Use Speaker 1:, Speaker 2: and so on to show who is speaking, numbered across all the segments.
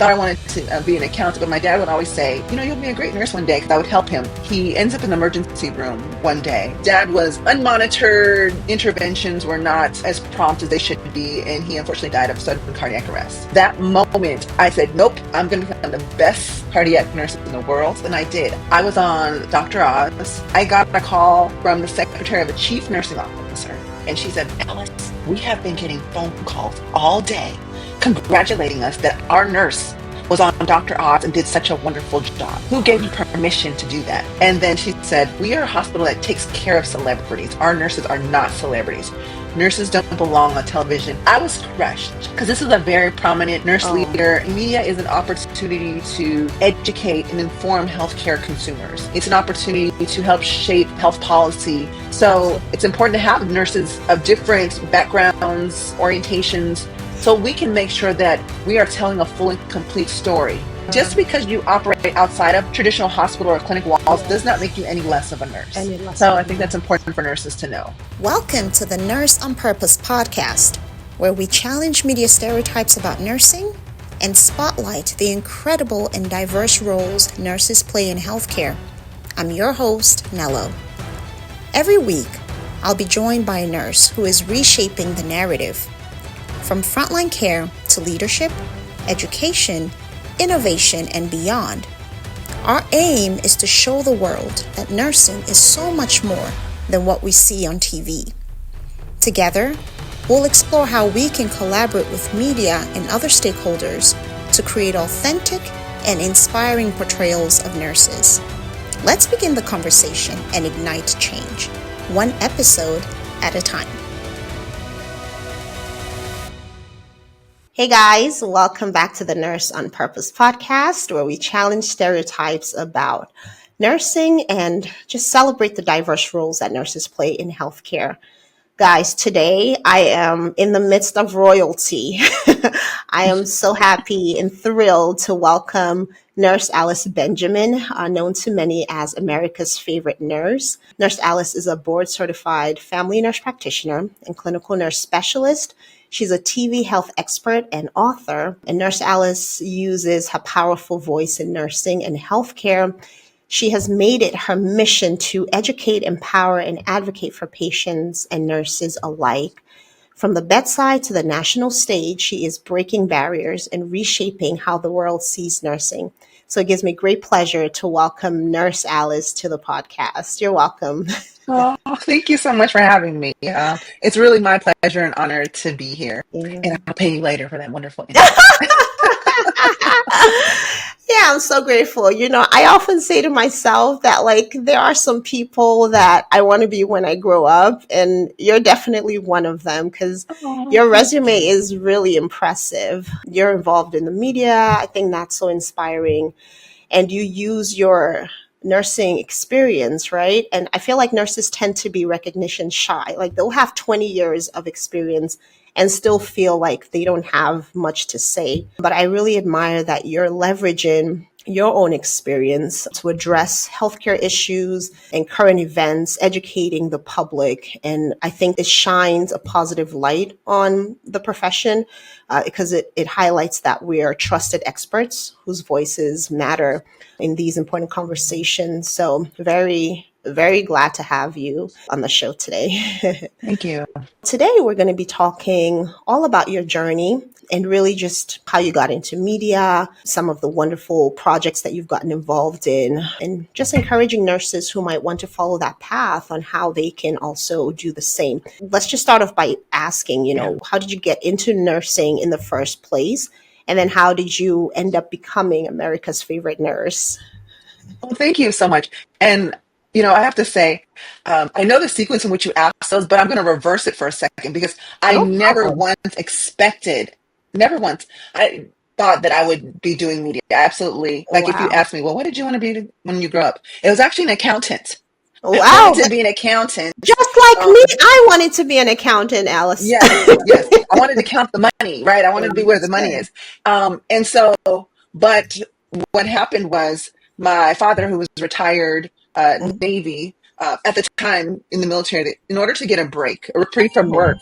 Speaker 1: thought I wanted to be an accountant, but my dad would always say, you'll be a great nurse one day, because I would help him. He ends up in the emergency room one day. Dad was unmonitored. Interventions were not as prompt as they should be, and he unfortunately died of sudden cardiac arrest. That moment, I said, nope, I'm going to become the best cardiac nurse in the world, and I did. I was on Dr. Oz. I got a call from the secretary of the chief nursing officer, and she said, Alice, we have been getting phone calls all day congratulating us that our nurse was on Dr. Oz and did such a wonderful job. Who gave you permission to do that? And then she said, we are a hospital that takes care of celebrities. Our nurses are not celebrities. Nurses don't belong on television. I was crushed because this is a very prominent nurse leader. Media is an opportunity to educate and inform healthcare consumers. It's an opportunity to help shape health policy. So it's important to have nurses of different backgrounds, orientations, so we can make sure that we are telling a full and complete story. Just because you operate outside of traditional hospital or clinic walls does not make you any less of a nurse. So I think that's important for nurses to know.
Speaker 2: Welcome to the Nurse on Purpose podcast, where we challenge media stereotypes about nursing and spotlight the incredible and diverse roles nurses play in healthcare. I'm your host, Nello. Every week, I'll be joined by a nurse who is reshaping the narrative. From frontline care to leadership, education, innovation, and beyond. Our aim is to show the world that nursing is so much more than what we see on TV. Together, we'll explore how we can collaborate with media and other stakeholders to create authentic and inspiring portrayals of nurses. Let's begin the conversation and ignite change, one episode at a time. Hey guys, welcome back to the Nurse on Purpose podcast, where we challenge stereotypes about nursing and just celebrate the diverse roles that nurses play in healthcare. Guys, today I am in the midst of royalty. I am so happy and thrilled to welcome Nurse Alice Benjamin, known to many as America's favorite nurse. Nurse Alice is a board-certified family nurse practitioner and clinical nurse specialist. She's a TV health expert and author, and Nurse Alice uses her powerful voice in nursing and healthcare. She has made it her mission to educate, empower, and advocate for patients and nurses alike. From the bedside to the national stage, she is breaking barriers and reshaping how the world sees nursing. So it gives me great pleasure to welcome Nurse Alice to the podcast. You're welcome.
Speaker 1: Oh, thank you so much for having me. It's really my pleasure and honor to be here.
Speaker 2: Yeah.
Speaker 1: And I'll pay you later for that wonderful intro.
Speaker 2: Yeah, I'm so grateful. I often say to myself that there are some people that I want to be when I grow up, and you're definitely one of them because your resume is really impressive. You're involved in the media. I think that's so inspiring. And you use your nursing experience, right? And I feel like nurses tend to be recognition shy. Like they'll have 20 years of experience and still feel like they don't have much to say. But I really admire that you're leveraging your own experience to address healthcare issues and current events, educating the public. And I think it shines a positive light on the profession because it highlights that we are trusted experts whose voices matter in these important conversations. So very, very glad to have you on the show today.
Speaker 1: Thank you.
Speaker 2: Today, we're going to be talking all about your journey and really just how you got into media, some of the wonderful projects that you've gotten involved in, and just encouraging nurses who might want to follow that path on how they can also do the same. Let's just start off by asking, how did you get into nursing in the first place? And then how did you end up becoming America's favorite nurse?
Speaker 1: Well, thank you so much. And I have to say, I know the sequence in which you asked those, but I'm going to reverse it for a second because I never once I thought that I would be doing media. Absolutely. Like if you asked me, well, what did you want to be when you grew up? It was actually an accountant.
Speaker 2: Wow.
Speaker 1: I wanted to be an accountant.
Speaker 2: Just like me, I wanted to be an accountant, Alice.
Speaker 1: Yes. I wanted to count the money, right? I wanted to be where the money is. But what happened was my father, who was retired Navy at the time in the military, in order to get a reprieve from work,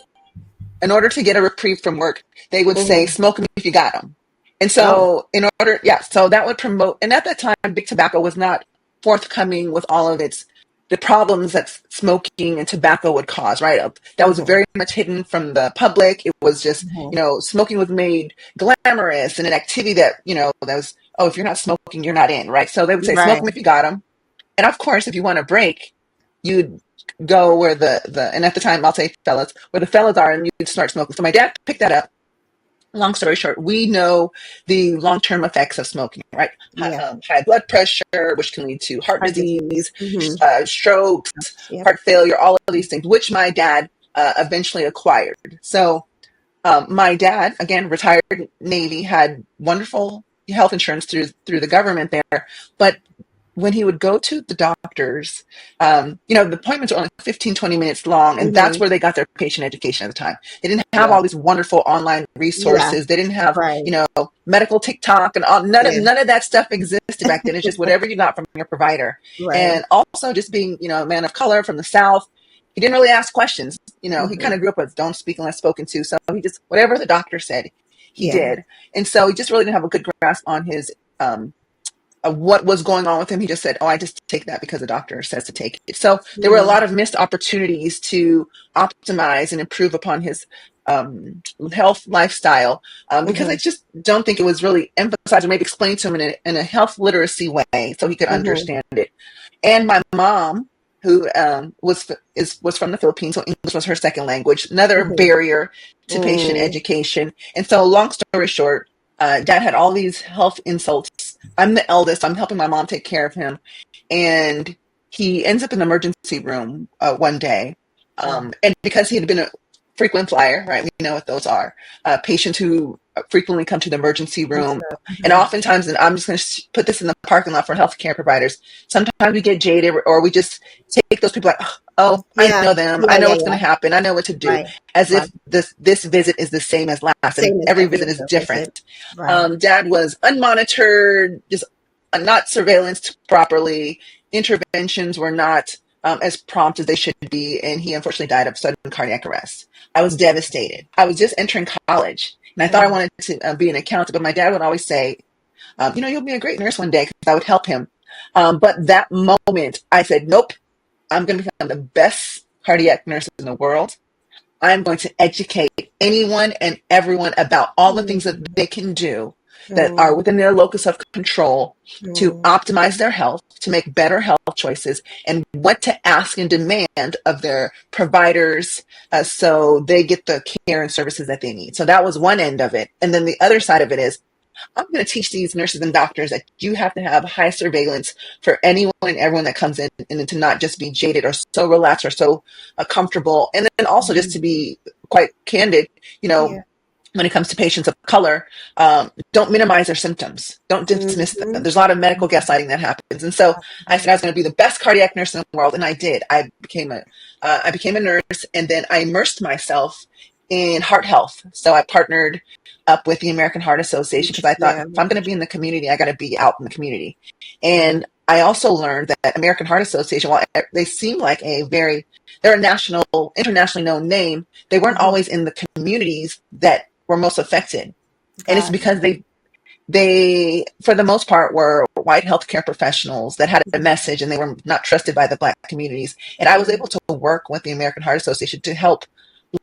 Speaker 1: they would say, smoke them if you got them. And
Speaker 2: Oh.
Speaker 1: so, in order, yeah, so that would promote. And at that time, big tobacco was not forthcoming with all of its the problems that smoking and tobacco would cause. Right, that was
Speaker 2: Mhm.
Speaker 1: very much hidden from the public. It was just,
Speaker 2: Mhm.
Speaker 1: smoking was made glamorous and an activity that that was, oh, if you're not smoking, you're not in. Right, so they would say smoke
Speaker 2: Right.
Speaker 1: them if you got them, and of course, if you want a break, you'd go where the and at the time I'll say fellas where the fellas are, and you'd start smoking. So my dad picked that up. Long story short, we know the long-term effects of smoking, right?
Speaker 2: Yeah.
Speaker 1: High blood pressure, which can lead to heart
Speaker 2: Heart disease.
Speaker 1: disease,
Speaker 2: Mhm.
Speaker 1: strokes,
Speaker 2: Yep.
Speaker 1: heart failure, all of these things, which my dad eventually acquired. So my dad, again, retired Navy, had wonderful health insurance through the government there, but when he would go to the doctors, the appointments were only 15, 20 minutes long, and that's
Speaker 2: Mhm.
Speaker 1: where they got their patient education at the time. They didn't have
Speaker 2: Yeah.
Speaker 1: all these wonderful online
Speaker 2: Yeah.
Speaker 1: resources. They didn't have,
Speaker 2: Right.
Speaker 1: medical TikTok and all. None of
Speaker 2: Yeah.
Speaker 1: none of that stuff existed back then. It's just whatever you got from your provider.
Speaker 2: Right.
Speaker 1: And also just being, a man of color from the South, he didn't really ask questions. He
Speaker 2: Mhm.
Speaker 1: kind of grew up with don't speak unless spoken to. So he just, whatever the doctor said, he
Speaker 2: Yeah.
Speaker 1: did. And so he just really didn't have a good grasp on his, what was going on with him. He just said, "Oh, I just take that because the doctor says to take it." So there were a
Speaker 2: Mhm.
Speaker 1: lot of missed opportunities to optimize and improve upon his health lifestyle, because I
Speaker 2: Mhm.
Speaker 1: just don't think it was really emphasized or maybe explained to him in a health literacy way so he could
Speaker 2: Mhm.
Speaker 1: understand it. And my mom, who was from the Philippines, so English was her second language, another
Speaker 2: Mhm.
Speaker 1: barrier to patient
Speaker 2: Mm.
Speaker 1: education. And so, long story short, Dad had all these health insults. I'm the eldest. I'm helping my mom take care of him, and he ends up in the emergency room one day.
Speaker 2: Oh.
Speaker 1: And because he had been a frequent flyer, right? We know what those are. Patients who frequently come to the emergency
Speaker 2: That's
Speaker 1: room,
Speaker 2: it.
Speaker 1: and
Speaker 2: Mhm.
Speaker 1: oftentimes, and I'm just going to put this in the parking lot for healthcare providers. Sometimes we get jaded, or we just take those people like, oh, I
Speaker 2: Yeah.
Speaker 1: know them. I
Speaker 2: Yeah.
Speaker 1: know
Speaker 2: Yeah.
Speaker 1: what's going
Speaker 2: Yeah.
Speaker 1: to happen. I know what to do,
Speaker 2: Right.
Speaker 1: as
Speaker 2: Right.
Speaker 1: if this visit is the same as last, and
Speaker 2: Same as
Speaker 1: every
Speaker 2: every
Speaker 1: visit is
Speaker 2: other
Speaker 1: different.
Speaker 2: visit. Right.
Speaker 1: Dad was unmonitored, just not surveillanced properly. Interventions were not as prompt as they should be, and he unfortunately died of sudden cardiac arrest. I was devastated. I was just entering college, and I thought I
Speaker 2: Mm.
Speaker 1: wanted to be an accountant, but my dad would always say, you'll be a great nurse one day, because I would help him. But that moment, I said, nope, I'm going to become the best cardiac nurse in the world. I'm going to educate anyone and everyone about all the things that
Speaker 2: Mm.
Speaker 1: they can do that are
Speaker 2: Mm.
Speaker 1: within their locus of control to
Speaker 2: Mm.
Speaker 1: optimize their health, to make better health choices, and what to ask and demand of their providers, so they get the care and services that they need. So that was one end of it. And then the other side of it is, I'm going to teach these nurses and doctors that you have to have high surveillance for anyone and everyone that comes in, and to not just be jaded or so relaxed or so comfortable. And then also, just
Speaker 2: Mhm.
Speaker 1: to be quite candid, you know,
Speaker 2: Yeah.
Speaker 1: when it comes to patients of color, don't minimize their symptoms. Don't dismiss them.
Speaker 2: Mhm.
Speaker 1: There's a lot of medical gaslighting that happens. And so I said I was going to be the best cardiac nurse in the world, and I did. I became a nurse, and then I immersed myself in heart health. So I partnered up with the American Heart Association, because I thought,
Speaker 2: Yeah.
Speaker 1: if I'm going to be in the community, I got to be out in the community.
Speaker 2: Yeah.
Speaker 1: And I also learned that American Heart Association, while they seem like they're a national, internationally known name, they weren't
Speaker 2: Mhm.
Speaker 1: always in the communities that were most affected. And it's
Speaker 2: Got it.
Speaker 1: because they for the most part were white healthcare professionals that had a message, and they were not trusted by the black communities. And I was
Speaker 2: Mm.
Speaker 1: able to work with the American Heart Association to help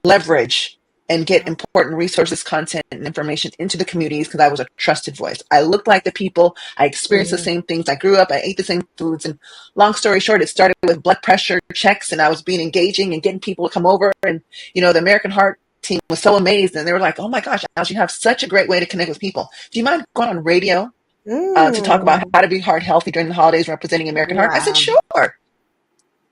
Speaker 1: leverage and get important resources, content, and information into the communities, because I was a trusted voice. I looked like the people. I experienced the
Speaker 2: Mhm.
Speaker 1: same things. I grew up. I ate the same foods. And long story short, it started with blood pressure checks, and I was being engaging and getting people to come over. And the American Heart team was so amazed, and they were like, "Oh my gosh, Alice, you have such a great way to connect with people. Do you mind going on radio to talk about
Speaker 2: Mm.
Speaker 1: how to be heart healthy during the holidays, representing American Heart?" I said,
Speaker 2: Wow.
Speaker 1: "Sure."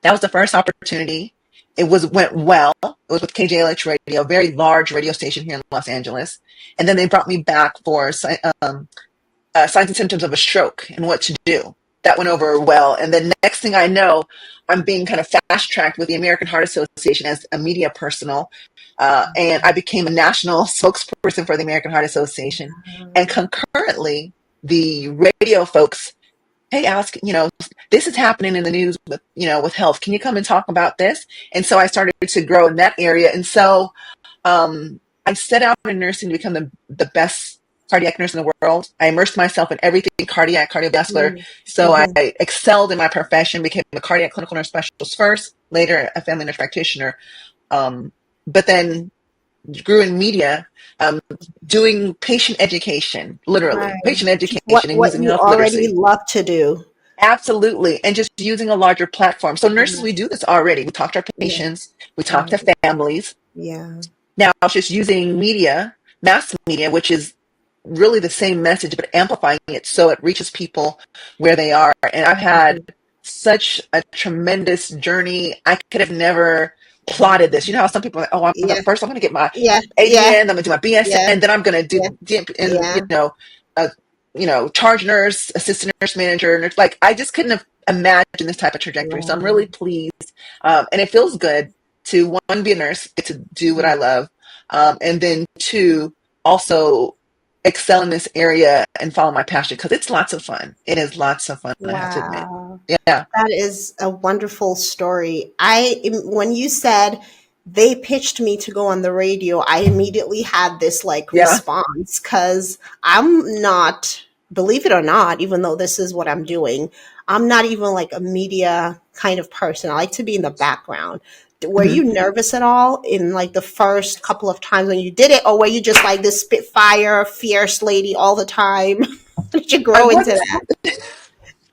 Speaker 1: That was the first opportunity. It went well. It was with KJLH Radio, a very large radio station here in Los Angeles. And then they brought me back for signs and symptoms of a stroke and what to do. That went over well. And then next thing I know, I'm being kind of fast tracked with the American Heart Association as a media personal. And I became a national spokesperson for the American Heart Association. And concurrently, the radio folks, hey, ask, this is happening in the news with health. Can you come and talk about this? And so I started to grow in that area. And so I set out in nursing to become the best cardiac nurse in the world. I immersed myself in everything cardiac, cardiovascular.
Speaker 2: Mm.
Speaker 1: So I
Speaker 2: Mhm.
Speaker 1: excelled in my profession, became a cardiac clinical nurse specialist first, later a family nurse practitioner. Um, but then grew in media, um, doing patient education, literally
Speaker 2: Right.
Speaker 1: patient
Speaker 2: Which is what
Speaker 1: education and
Speaker 2: what
Speaker 1: using
Speaker 2: you
Speaker 1: health
Speaker 2: already
Speaker 1: literacy.
Speaker 2: love to do.
Speaker 1: Absolutely. And just using a larger platform. So nurses,
Speaker 2: Yeah.
Speaker 1: we do this already. We talk to our
Speaker 2: Yeah.
Speaker 1: patients, we talk
Speaker 2: Right.
Speaker 1: to families.
Speaker 2: Yeah.
Speaker 1: Now it's just using media, mass media, which is really the same message, but amplifying it so it reaches people where they are. And I've had
Speaker 2: Mhm.
Speaker 1: such a tremendous journey. I could have never plotted
Speaker 2: Wow.
Speaker 1: this. You know how some people are like, oh,
Speaker 2: Yeah.
Speaker 1: I'm going to get my
Speaker 2: Yeah. Yeah.
Speaker 1: ADN, I'm going to do my
Speaker 2: Yeah.
Speaker 1: BSN, then I'm going to
Speaker 2: Yeah.
Speaker 1: do DMP, and
Speaker 2: Yeah.
Speaker 1: uh, charge nurse, assistant nurse manager, nurse. Like I just couldn't have imagined this type of trajectory. So I'm really
Speaker 2: Right.
Speaker 1: pleased, and it feels good to one be a nurse, get to do what I love, and then two also excel in this area and follow my passion because it's lots of fun. It is lots of fun. I have to admit.
Speaker 2: Wow.
Speaker 1: Yeah.
Speaker 2: That is a wonderful story. When you said they pitched me to go on the radio, I immediately had this like
Speaker 1: Yeah.
Speaker 2: response because I'm not, believe it or not, even though this is what I'm doing, I'm not even like a media kind of person. I like to be in the background. Were
Speaker 1: Mhm.
Speaker 2: you nervous at all in like the first couple of times when you did it, or were you just like this spitfire, fierce lady all the time? Did you
Speaker 1: I
Speaker 2: grow into
Speaker 1: wasn't
Speaker 2: that?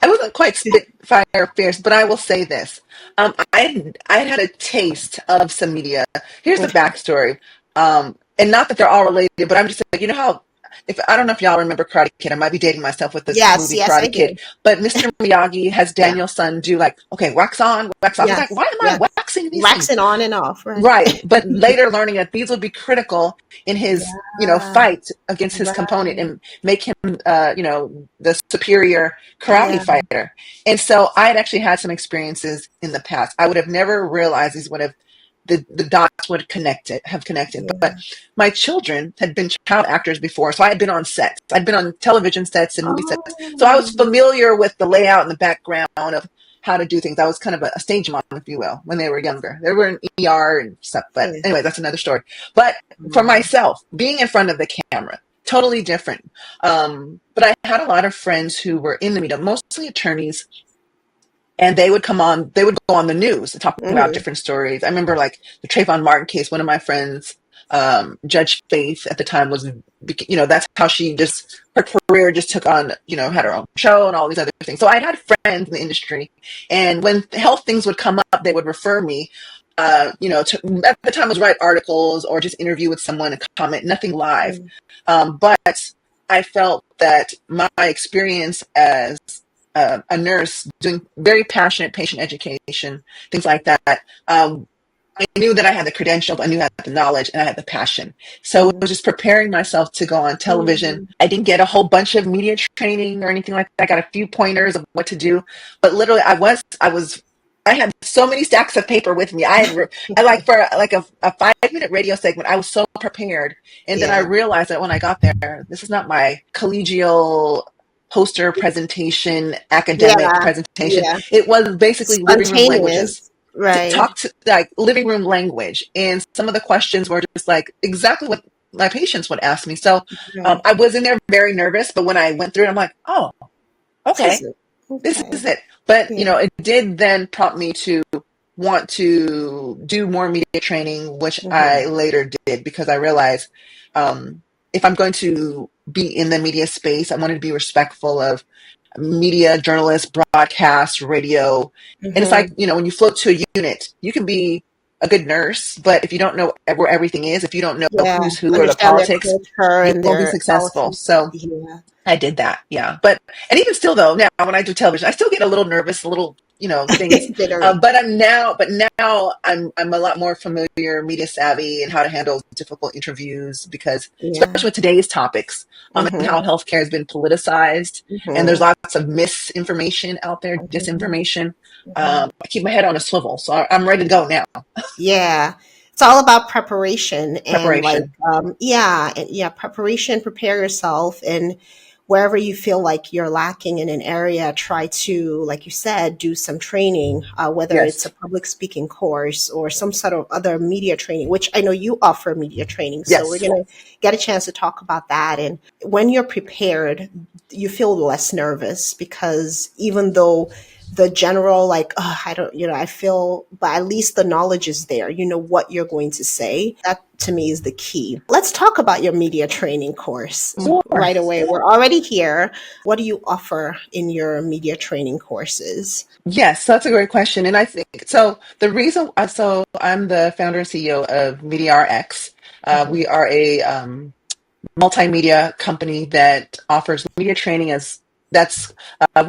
Speaker 1: I wasn't quite spitfire fierce, but I will say this. I had a taste of some media. Here's the backstory. And not that they're all related, but I'm just like, you know how, if I don't know if y'all remember Karate Kid, I might be dating myself with this
Speaker 2: Yes,
Speaker 1: movie
Speaker 2: yes, I
Speaker 1: Karate Kid,
Speaker 2: do.
Speaker 1: but Mr. Miyagi has
Speaker 2: Yeah.
Speaker 1: Daniel's son do like, okay, wax on, wax off. He's like,
Speaker 2: Yes,
Speaker 1: why am I
Speaker 2: yes.
Speaker 1: waxing these things?
Speaker 2: Waxing on and off, right?
Speaker 1: Right. But later learning that these would be critical in his,
Speaker 2: Yeah,
Speaker 1: fight against his component
Speaker 2: right.
Speaker 1: and make him, the superior karate
Speaker 2: Yeah,
Speaker 1: fighter. And so I had actually had some experiences in the past. I would have never realized these would have, the dots would have connected. But
Speaker 2: yeah.
Speaker 1: my children had been child actors before. So I had been on sets. I'd been on television sets and movie sets. So I was
Speaker 2: Oh,
Speaker 1: familiar with the layout and the background of how to do things. I was kind of a stage mom, if you will, when they were younger. They were in ER and stuff. But
Speaker 2: yeah.
Speaker 1: anyway, that's another story. But for
Speaker 2: Wow.
Speaker 1: myself, being in front of the camera, totally different. But I had a lot of friends who were in the media, mostly attorneys, and they would go on the news talking about
Speaker 2: Hmm.
Speaker 1: different stories. I remember like the Trayvon Martin case. One of my friends, Judge Faith at the time was, that's how she just, her career just took on, had her own show and all these other things. So I had friends in the industry, and when health things would come up, they would refer me, at the time was write articles or just interview with someone and comment, nothing live. But I felt that my experience as a nurse doing very passionate patient education, things like that. I knew that I had the credentials, I knew I had the knowledge, and I had the passion. So it was just preparing myself to go on television.
Speaker 2: Mm-hmm.
Speaker 1: I didn't get a whole bunch of media training or anything like that. I got a few pointers of what to do, but literally, I had so many stacks of paper with me. I like for like a 5 minute radio segment. I was so prepared, and then I
Speaker 2: Yeah,
Speaker 1: realized that when I got there, this is not my collegial poster presentation, academic
Speaker 2: yeah,
Speaker 1: presentation.
Speaker 2: yeah.
Speaker 1: It was basically living room languages,
Speaker 2: Spontaneous, right?
Speaker 1: talk to like living room language, and some of the questions were just like exactly what my patients would ask me. So
Speaker 2: Right.
Speaker 1: I was in there very nervous, but when I went through it, I'm like, oh,
Speaker 2: This is
Speaker 1: okay,
Speaker 2: it.
Speaker 1: this
Speaker 2: Okay.
Speaker 1: is it. But
Speaker 2: Yeah.
Speaker 1: it did then prompt me to want to do more media training, which
Speaker 2: Hmm.
Speaker 1: I later did because I realized, if I'm going to be in the media space, I wanted to be respectful of media, journalists, broadcast, radio. And it's like,
Speaker 2: Hmm.
Speaker 1: when you float to a unit, you can be a good nurse, but if you don't know where everything is, if you don't know
Speaker 2: Yeah.
Speaker 1: who's who or the
Speaker 2: Understand their
Speaker 1: politics,
Speaker 2: culture
Speaker 1: you
Speaker 2: and
Speaker 1: won't be
Speaker 2: their
Speaker 1: successful.
Speaker 2: policies.
Speaker 1: So
Speaker 2: Yeah.
Speaker 1: I did that. Yeah. And even still though, now when I do television, I still get a little nervous, a little, things.
Speaker 2: Jittery.
Speaker 1: But now I'm a lot more familiar, media savvy and how to handle difficult interviews because
Speaker 2: Yeah.
Speaker 1: especially with today's topics, and
Speaker 2: Hmm.
Speaker 1: how healthcare has been politicized and there's
Speaker 2: Hmm.
Speaker 1: lots of misinformation out there,
Speaker 2: Hmm.
Speaker 1: disinformation. I keep my head on a swivel. So I'm ready to go now.
Speaker 2: Yeah. It's all about preparation and like
Speaker 1: Preparation.
Speaker 2: yeah, yeah, preparation, prepare yourself. And wherever you feel like you're lacking in an area, try to, like you said, do some training, whether it's a
Speaker 1: Yes.
Speaker 2: public speaking course or some sort of other media training, which I know you offer media training. So we're
Speaker 1: Yes.
Speaker 2: going to get a chance to talk about that. And when you're prepared, you feel less nervous because even though the general, like, oh, I don't, I feel, but at least the knowledge is there. You know what you're going to say. That to me is the key. Let's talk about your media training course
Speaker 1: Sure.
Speaker 2: right away. We're already here. What do you offer in your media training courses?
Speaker 1: Yes, that's a great question. And I think so. The reason, so I'm the founder and CEO of Media RX.
Speaker 2: Hmm.
Speaker 1: We are a multimedia company that offers media training as that's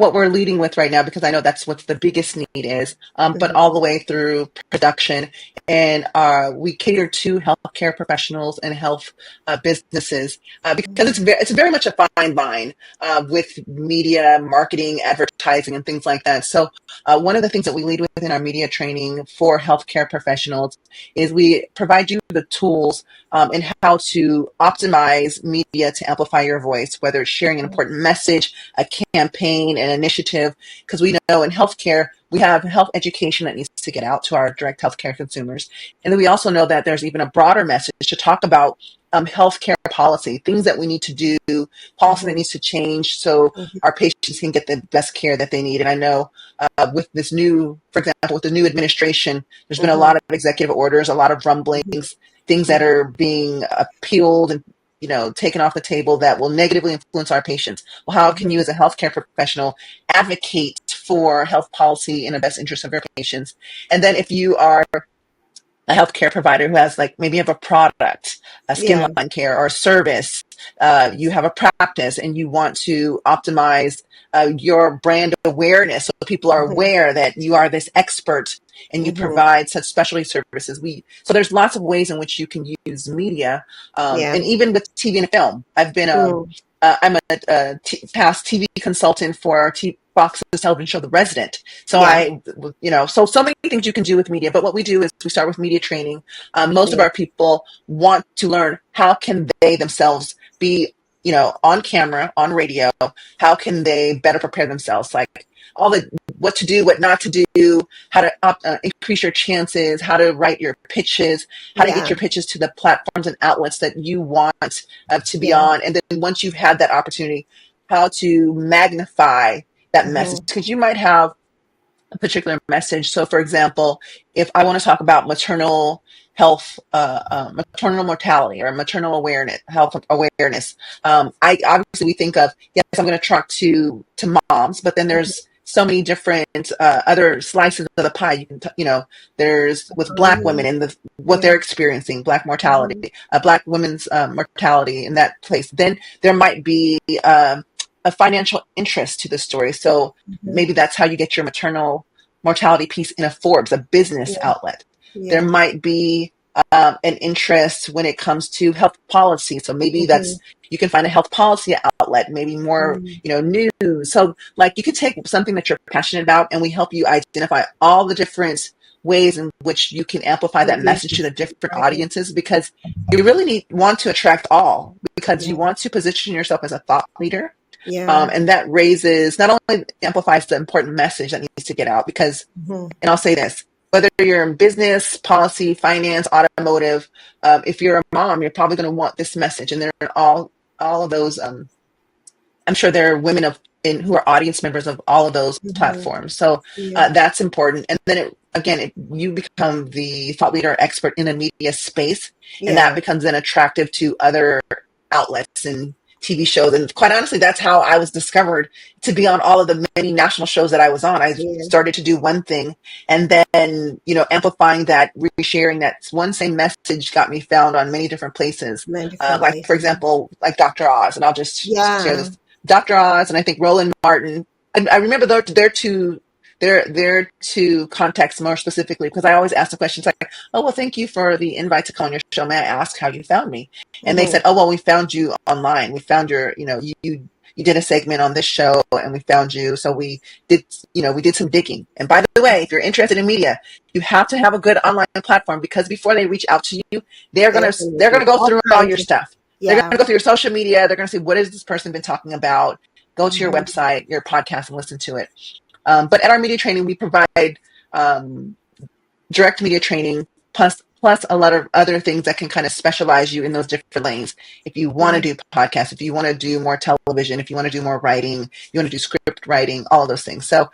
Speaker 1: what we're leading with right now because I know that's what the biggest need is, but
Speaker 2: Hmm.
Speaker 1: all the way through production. And we cater to healthcare professionals and health businesses because it's very much a fine line with media, marketing, advertising, and things like that. So one of the things that we lead with in our media training for healthcare professionals is we provide you the tools and how to optimize media to amplify your voice, whether it's sharing an important message, a campaign, an initiative, because we know in healthcare, we have health education that needs to get out to our direct healthcare consumers. And then we also know that there's even a broader message to talk about healthcare policy, things that we need to do, policy that
Speaker 2: Hmm.
Speaker 1: needs to change so
Speaker 2: Hmm.
Speaker 1: our patients can get the best care that they need. And I know with this new, for example, with the new administration, there's been a
Speaker 2: Hmm.
Speaker 1: lot of executive orders, a lot of rumblings, things that are being appealed and taken off the table that will negatively influence our patients. Well, how can you as a healthcare professional advocate for health policy in the best interest of your patients? And then if you are a healthcare provider who has like maybe you have a product, a skin
Speaker 2: Yeah.
Speaker 1: line care or a service, you have a practice and you want to optimize your brand awareness so people are
Speaker 2: Hmm.
Speaker 1: aware that you are this expert and you
Speaker 2: Hmm.
Speaker 1: provide such specialty services. So there's lots of ways in which you can use media,
Speaker 2: Yeah.
Speaker 1: and even with TV and film.
Speaker 2: Mm.
Speaker 1: I'm a past TV consultant for Fox's television show The Resident. So
Speaker 2: Yeah.
Speaker 1: so many things you can do with media. But what we do is we start with media training. Most of
Speaker 2: Yeah.
Speaker 1: our people want to learn how can they themselves be, on camera, on radio. How can they better prepare themselves? Like all the what to do, what not to do, how to increase your chances, how to write your pitches, how to get
Speaker 2: Yeah.
Speaker 1: your pitches to the platforms and outlets that you want to be
Speaker 2: Yeah.
Speaker 1: on. And then once you've had that opportunity, how to magnify that message
Speaker 2: Hmm.
Speaker 1: because you might have a particular message. So, for example, if I want to talk about maternal health, maternal mortality, or maternal awareness, health awareness, I obviously we think of yes, I'm going to talk to moms, but then there's so many different other slices of the pie. You can, there's with Black women and what
Speaker 2: Yeah.
Speaker 1: they're experiencing, Black mortality,
Speaker 2: Hmm.
Speaker 1: Black women's mortality in that place. Then there might be a financial interest to the story. So
Speaker 2: Hmm.
Speaker 1: maybe that's how you get your maternal mortality piece in a Forbes, a business
Speaker 2: Yeah.
Speaker 1: outlet. There
Speaker 2: Yeah.
Speaker 1: might be an interest when it comes to health policy. So maybe
Speaker 2: Hmm.
Speaker 1: that's you can find a health policy outlet, maybe more,
Speaker 2: Hmm.
Speaker 1: news. So like you could take something that you're passionate about and we help you identify all the different ways in which you can amplify that message to the different
Speaker 2: Right.
Speaker 1: audiences because you really want to attract all because you
Speaker 2: Yeah.
Speaker 1: want to position yourself as a thought leader,
Speaker 2: Yeah.
Speaker 1: and that raises not only amplifies the important message that needs to get out because,
Speaker 2: Hmm.
Speaker 1: and I'll say this, whether you're in business, policy, finance, automotive, if you're a mom, you're probably going to want this message. And they're all of those. I'm sure there are women who are audience members of all of those
Speaker 2: Hmm.
Speaker 1: platforms. So
Speaker 2: Yeah.
Speaker 1: that's important. And then you become the thought leader expert in a media space, and that
Speaker 2: Yeah.
Speaker 1: becomes then attractive to other outlets and TV shows. And quite honestly, that's how I was discovered to be on all of the many national shows that I was on. I
Speaker 2: Yeah.
Speaker 1: started to do one thing and then, amplifying that, resharing that one same message got me found on many different places.
Speaker 2: Many different
Speaker 1: Like, for
Speaker 2: places.
Speaker 1: example, like Dr. Oz, and I'll just share
Speaker 2: Yeah.
Speaker 1: this. Dr. Oz and I think Roland Martin. I remember their two contexts more specifically because I always ask the questions like, "Oh, well, thank you for the invite to come on your show. May I ask how you found me?" And they
Speaker 2: Hmm.
Speaker 1: said, "Oh, well, we found you online. We found you did a segment on this show, and we found you. So we did some digging. And by the way, if you're interested in media, you have to have a good online platform because before they reach out to you, they're
Speaker 2: They're
Speaker 1: gonna
Speaker 2: gonna
Speaker 1: they're
Speaker 2: do
Speaker 1: gonna go
Speaker 2: all
Speaker 1: through all
Speaker 2: kinds
Speaker 1: your
Speaker 2: of,
Speaker 1: stuff." They're going
Speaker 2: Yeah.
Speaker 1: to go through your social media. They're going to see, what has this person been talking about? Go to your
Speaker 2: Mhm.
Speaker 1: website, your podcast, and listen to it. But at our media training, we provide um, direct media training plus a lot of other things that can kind of specialize you in those different lanes. If you want to
Speaker 2: Mhm.
Speaker 1: do podcasts, if you want to do more television, if you want to do more writing, you want to do script writing, all of those things. So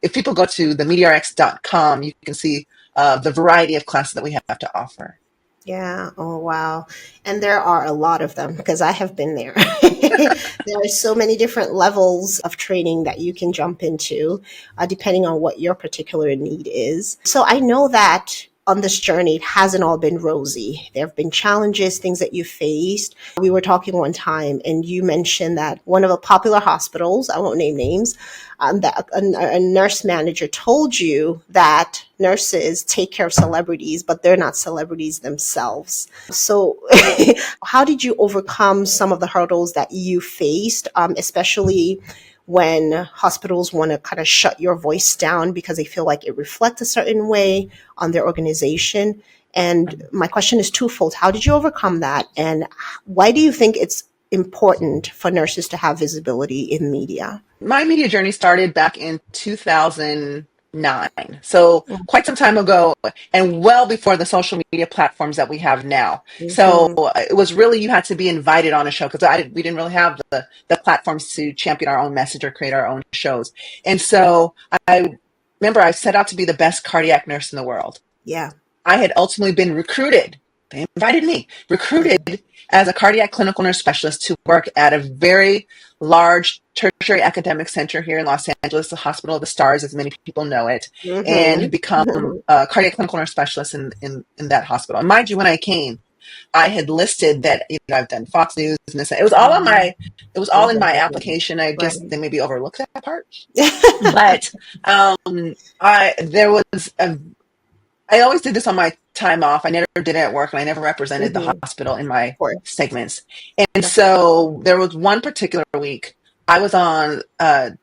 Speaker 1: if people go to themediarx.com, you can see the variety of classes that we have to offer.
Speaker 2: Yeah. Oh, wow. And there are a lot of them because I have been there. There are so many different levels of training that you can jump into, depending on what your particular need is. So I know that on this journey, it hasn't all been rosy. There have been challenges, things that you faced. We were talking one time, and you mentioned that one of the popular hospitals, I won't name names, that a nurse manager told you that nurses take care of celebrities, but they're not celebrities themselves. So, how did you overcome some of the hurdles that you faced, especially when hospitals want to kind of shut your voice down because they feel like it reflects a certain way on their organization? And my question is twofold. How did you overcome that? And why do you think it's important for nurses to have visibility in media?
Speaker 1: My media journey started back in 2009. So quite some time ago, and well before the social media platforms that we have now. So
Speaker 2: Mm-hmm.
Speaker 1: it was really, you had to be invited on a show, because we didn't really have the platforms to champion our own message or create our own shows. And so I remember I set out to be the best cardiac nurse in the world.
Speaker 2: Yeah.
Speaker 1: I had ultimately been recruited. They invited me, recruited as a cardiac clinical nurse specialist to work at a very large tertiary academic center here in Los Angeles, the Hospital of the Stars, as many people know it, and
Speaker 2: Mm-hmm.
Speaker 1: have become a cardiac clinical nurse specialist in that hospital. And mind you, when I came, I had listed that, I've done Fox News and this. It was all on my, it was all
Speaker 2: Oh
Speaker 1: in
Speaker 2: my
Speaker 1: my
Speaker 2: goodness.
Speaker 1: application. I
Speaker 2: Right.
Speaker 1: just, they maybe overlooked that part. But there was I always did this on my time off. I never did it at work, and I never represented the
Speaker 2: Mm-hmm.
Speaker 1: hospital in
Speaker 2: Of
Speaker 1: my
Speaker 2: course.
Speaker 1: segments. And
Speaker 2: That's
Speaker 1: so there was one particular week I was on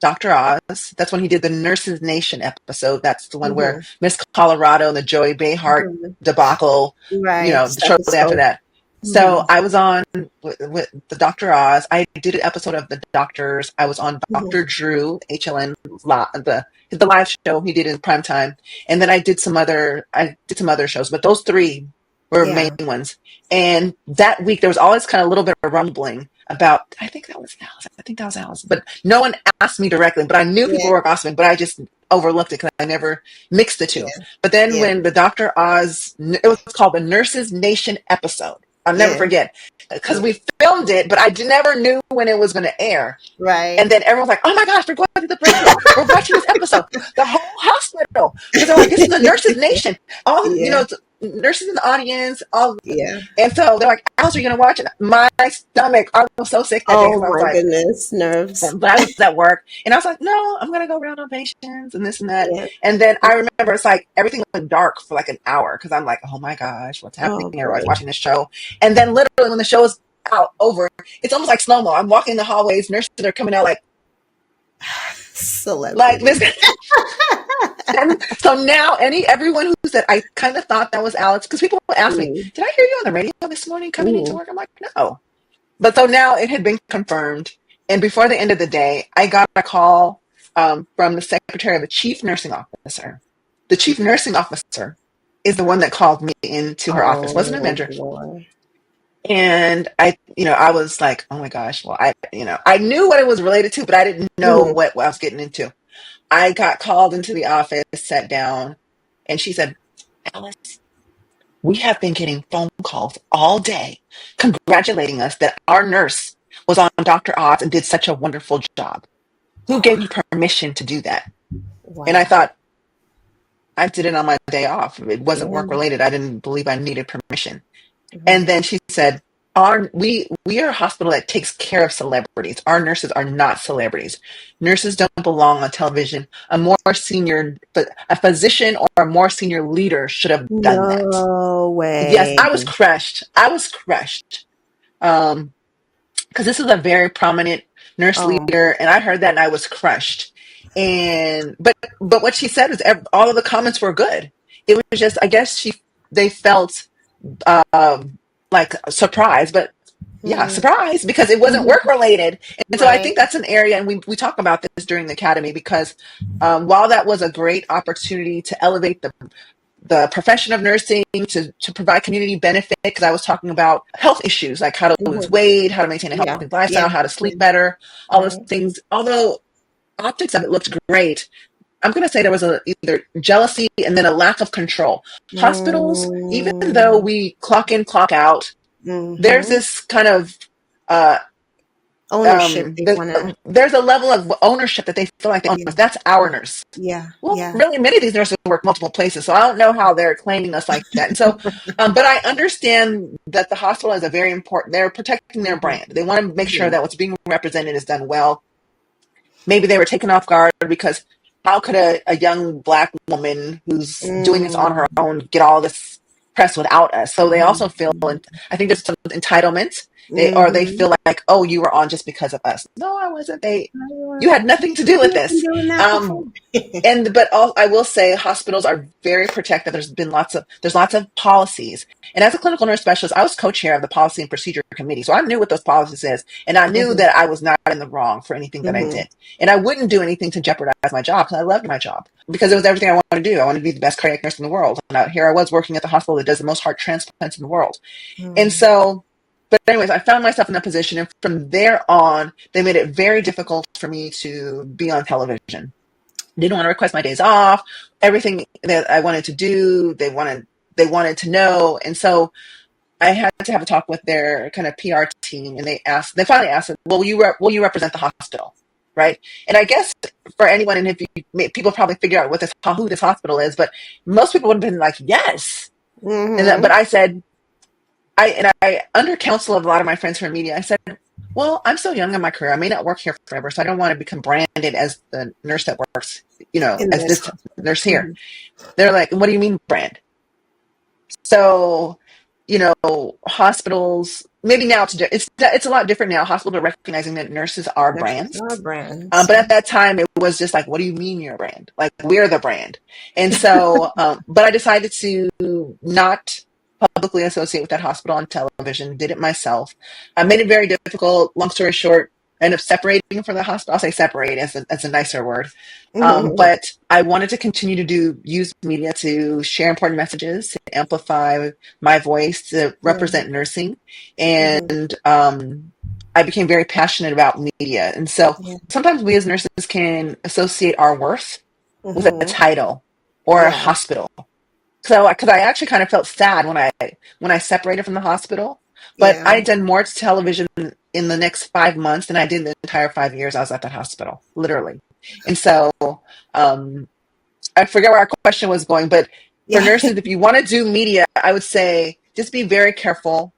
Speaker 1: Dr. Oz. That's when he did the Nurses Nation episode. That's the one where
Speaker 2: mm-hmm.
Speaker 1: Miss Colorado and the Joey Behart
Speaker 2: Mm-hmm.
Speaker 1: debacle,
Speaker 2: Right.
Speaker 1: shortly after
Speaker 2: Stethoscope.
Speaker 1: that. So
Speaker 2: Mm-hmm.
Speaker 1: I was on with the Dr. Oz. I did an episode of the Doctors. I was on
Speaker 2: Mm-hmm.
Speaker 1: Dr. Drew, HLN, the live show he did in prime time. And then I did some other shows, but those three were main
Speaker 2: Yeah.
Speaker 1: ones. And that week there was always kind of a little bit of rumbling about, I think that was Alice. I think that was Alice, but no one asked me directly, but I knew people
Speaker 2: Yeah.
Speaker 1: were gossiping, but I just overlooked it because I never mixed the two.
Speaker 2: Yeah.
Speaker 1: But then
Speaker 2: Yeah.
Speaker 1: when the Dr. Oz, it was called the Nurses Nation episode. I'll never
Speaker 2: Yeah.
Speaker 1: forget, because
Speaker 2: Yeah.
Speaker 1: we filmed it, but I never knew when it was going to air. And
Speaker 2: Right.
Speaker 1: then everyone's like, "Oh my gosh, we're going to the break room. We're watching this episode." The whole hospital, because they're like, "This is a nurses' nation." All
Speaker 2: Yeah.
Speaker 1: nurses in the audience. All,
Speaker 2: Yeah.
Speaker 1: and so they're like, "Alice, are you going to watch it?" My stomach, I was so sick that day because
Speaker 2: Oh
Speaker 1: I was
Speaker 2: my
Speaker 1: like,
Speaker 2: goodness. Nerves.
Speaker 1: but I was at work, and I was like, "No, I'm going to go around on patients and this and that."
Speaker 2: Yeah.
Speaker 1: And then I remember it's like everything went dark for like an hour because I'm like, "Oh my gosh, what's happening?"
Speaker 2: Oh
Speaker 1: Everybody's
Speaker 2: boy.
Speaker 1: watching this show, and then literally when the show is out over, it's almost like slow mo. I'm walking in the hallways, nurses are coming out like this.
Speaker 2: Celebrity.
Speaker 1: And so now everyone who said, I kind of thought that was Alex, because people would ask me,
Speaker 2: Mm.
Speaker 1: "Did I hear you on the radio this morning coming into
Speaker 2: Mm.
Speaker 1: work?" I'm like, "No." But so now it had been confirmed. And before the end of the day, I got a call from the secretary of the chief nursing officer. The chief nursing officer is the one that called me into her office, wasn't a
Speaker 2: Oh
Speaker 1: manager.
Speaker 2: boy.
Speaker 1: And I was like, "Oh my gosh." Well, I knew what it was related to, but I didn't know
Speaker 2: Mhm.
Speaker 1: what I was getting into. I got called into the office, sat down, and she said, "Alice, we have been getting phone calls all day congratulating us that our nurse was on Dr. Oz and did such a wonderful job. Who gave you permission to do that?" And I
Speaker 2: Wow.
Speaker 1: thought, I did it on my day off. It wasn't
Speaker 2: Yeah.
Speaker 1: work related. I didn't believe I needed permission.
Speaker 2: Mhm.
Speaker 1: And then she said, we are a hospital that takes care of celebrities. Our nurses are not celebrities. Nurses don't belong on television. A physician or a more senior leader should have done that.
Speaker 2: No
Speaker 1: Yes,
Speaker 2: way.
Speaker 1: I was crushed. I was crushed. Because this is a very prominent nurse
Speaker 2: Oh.
Speaker 1: leader, and I heard that and I was crushed. And but what she said was all of the comments were good. It was just, I guess they felt like surprised, but yeah, surprise, because it wasn't work related. And so I
Speaker 2: Right.
Speaker 1: think that's an area, and we talk about this during the academy, because while that was a great opportunity to elevate the profession of nursing, to provide community benefit, because I was talking about health issues like how to lose
Speaker 2: Hmm.
Speaker 1: weight, how to maintain a
Speaker 2: Yeah.
Speaker 1: healthy lifestyle,
Speaker 2: Yeah.
Speaker 1: how to sleep
Speaker 2: Yeah.
Speaker 1: better, all those
Speaker 2: Right.
Speaker 1: things. Although optics of it looked great, I'm going to say there was either jealousy and then a lack of control. Hospitals, even though
Speaker 2: Mm-hmm.
Speaker 1: we clock in, clock out, there's
Speaker 2: Mm-hmm.
Speaker 1: this kind of uh,
Speaker 2: Ownership. They want to.
Speaker 1: there's a level of ownership that they feel like they own
Speaker 2: Yeah.
Speaker 1: us. That's our
Speaker 2: Yeah.
Speaker 1: nurse.
Speaker 2: Yeah.
Speaker 1: Well,
Speaker 2: Yeah.
Speaker 1: really, many of these nurses work multiple places, so I don't know how they're claiming us like that. And so, but I understand that the hospital is a very important. They're protecting their
Speaker 2: Hmm.
Speaker 1: brand. They want to make sure
Speaker 2: Yeah.
Speaker 1: that what's being represented is done well. Maybe they were taken off guard because how could a young black woman who's doing this on her
Speaker 2: Mm-hmm.
Speaker 1: own get all this press without us? So they also feel, and I think there's some entitlement. They
Speaker 2: Mm-hmm.
Speaker 1: feel like, oh, you were on just because of us. No, I wasn't. You
Speaker 2: You
Speaker 1: had nothing to do with
Speaker 2: have been
Speaker 1: this.
Speaker 2: doing that before.
Speaker 1: Um, but I will say hospitals are very protective. There's lots of policies. And as a clinical nurse specialist, I was co-chair of the policy and procedure committee. So I knew what those policies is. And I knew
Speaker 2: Hmm.
Speaker 1: that I was not in the wrong for anything that I
Speaker 2: Hmm.
Speaker 1: did. And I wouldn't do anything to jeopardize my job, because I loved my job, because it was everything I wanted to do. I wanted to be the best cardiac nurse in the world. And here I was working at the hospital that does the most heart transplants in the world. And so, but anyways, I found myself in that position. And from there on, they made it very difficult for me to be on television. Didn't want to request my days off. Everything that I wanted to do, they wanted to know. And so I had to have a talk with their kind of PR team, and they finally asked, well, will you represent the hospital? Right. And I guess for anyone, and if people probably figure out who this hospital is, but most people would have been like, yes. But
Speaker 2: Hmm.
Speaker 1: I said, I under counsel of a lot of my friends from media, I said, well, I'm so young in my career. I may not work here forever, so I don't want to become branded as the nurse that works,
Speaker 2: In
Speaker 1: as
Speaker 2: this
Speaker 1: this
Speaker 2: hospital.
Speaker 1: nurse here.
Speaker 2: Hmm.
Speaker 1: They're like, what do you mean brand? So, hospitals, maybe now it's a lot different now. Hospitals are recognizing that nurses are
Speaker 2: Nurses
Speaker 1: brands.
Speaker 2: are brands.
Speaker 1: But at that time, it was just like, what do you mean you're a brand? Like, we're the brand. And so, but I decided to not publicly associate with that hospital on television, did it myself. I made it very difficult. Long story short, I ended up separating from the hospital. I'll say separate as a nicer word.
Speaker 2: Hmm.
Speaker 1: But I wanted to continue to use media to share important messages, to amplify my voice, to
Speaker 2: Yeah.
Speaker 1: represent nursing.
Speaker 2: Hmm.
Speaker 1: And I became very passionate about media. And so
Speaker 2: Yeah.
Speaker 1: sometimes we as nurses can associate our worth with a
Speaker 2: Hmm.
Speaker 1: title or a
Speaker 2: Yeah.
Speaker 1: hospital. So, because I actually kind of felt sad when I separated from the hospital, but
Speaker 2: Yeah.
Speaker 1: I had done more television in the next 5 months than I did the entire 5 years I was at that hospital, literally. And so, um, I forget where our question was going, but for
Speaker 2: Yeah.
Speaker 1: nurses, if you want to do media, I would say just be very careful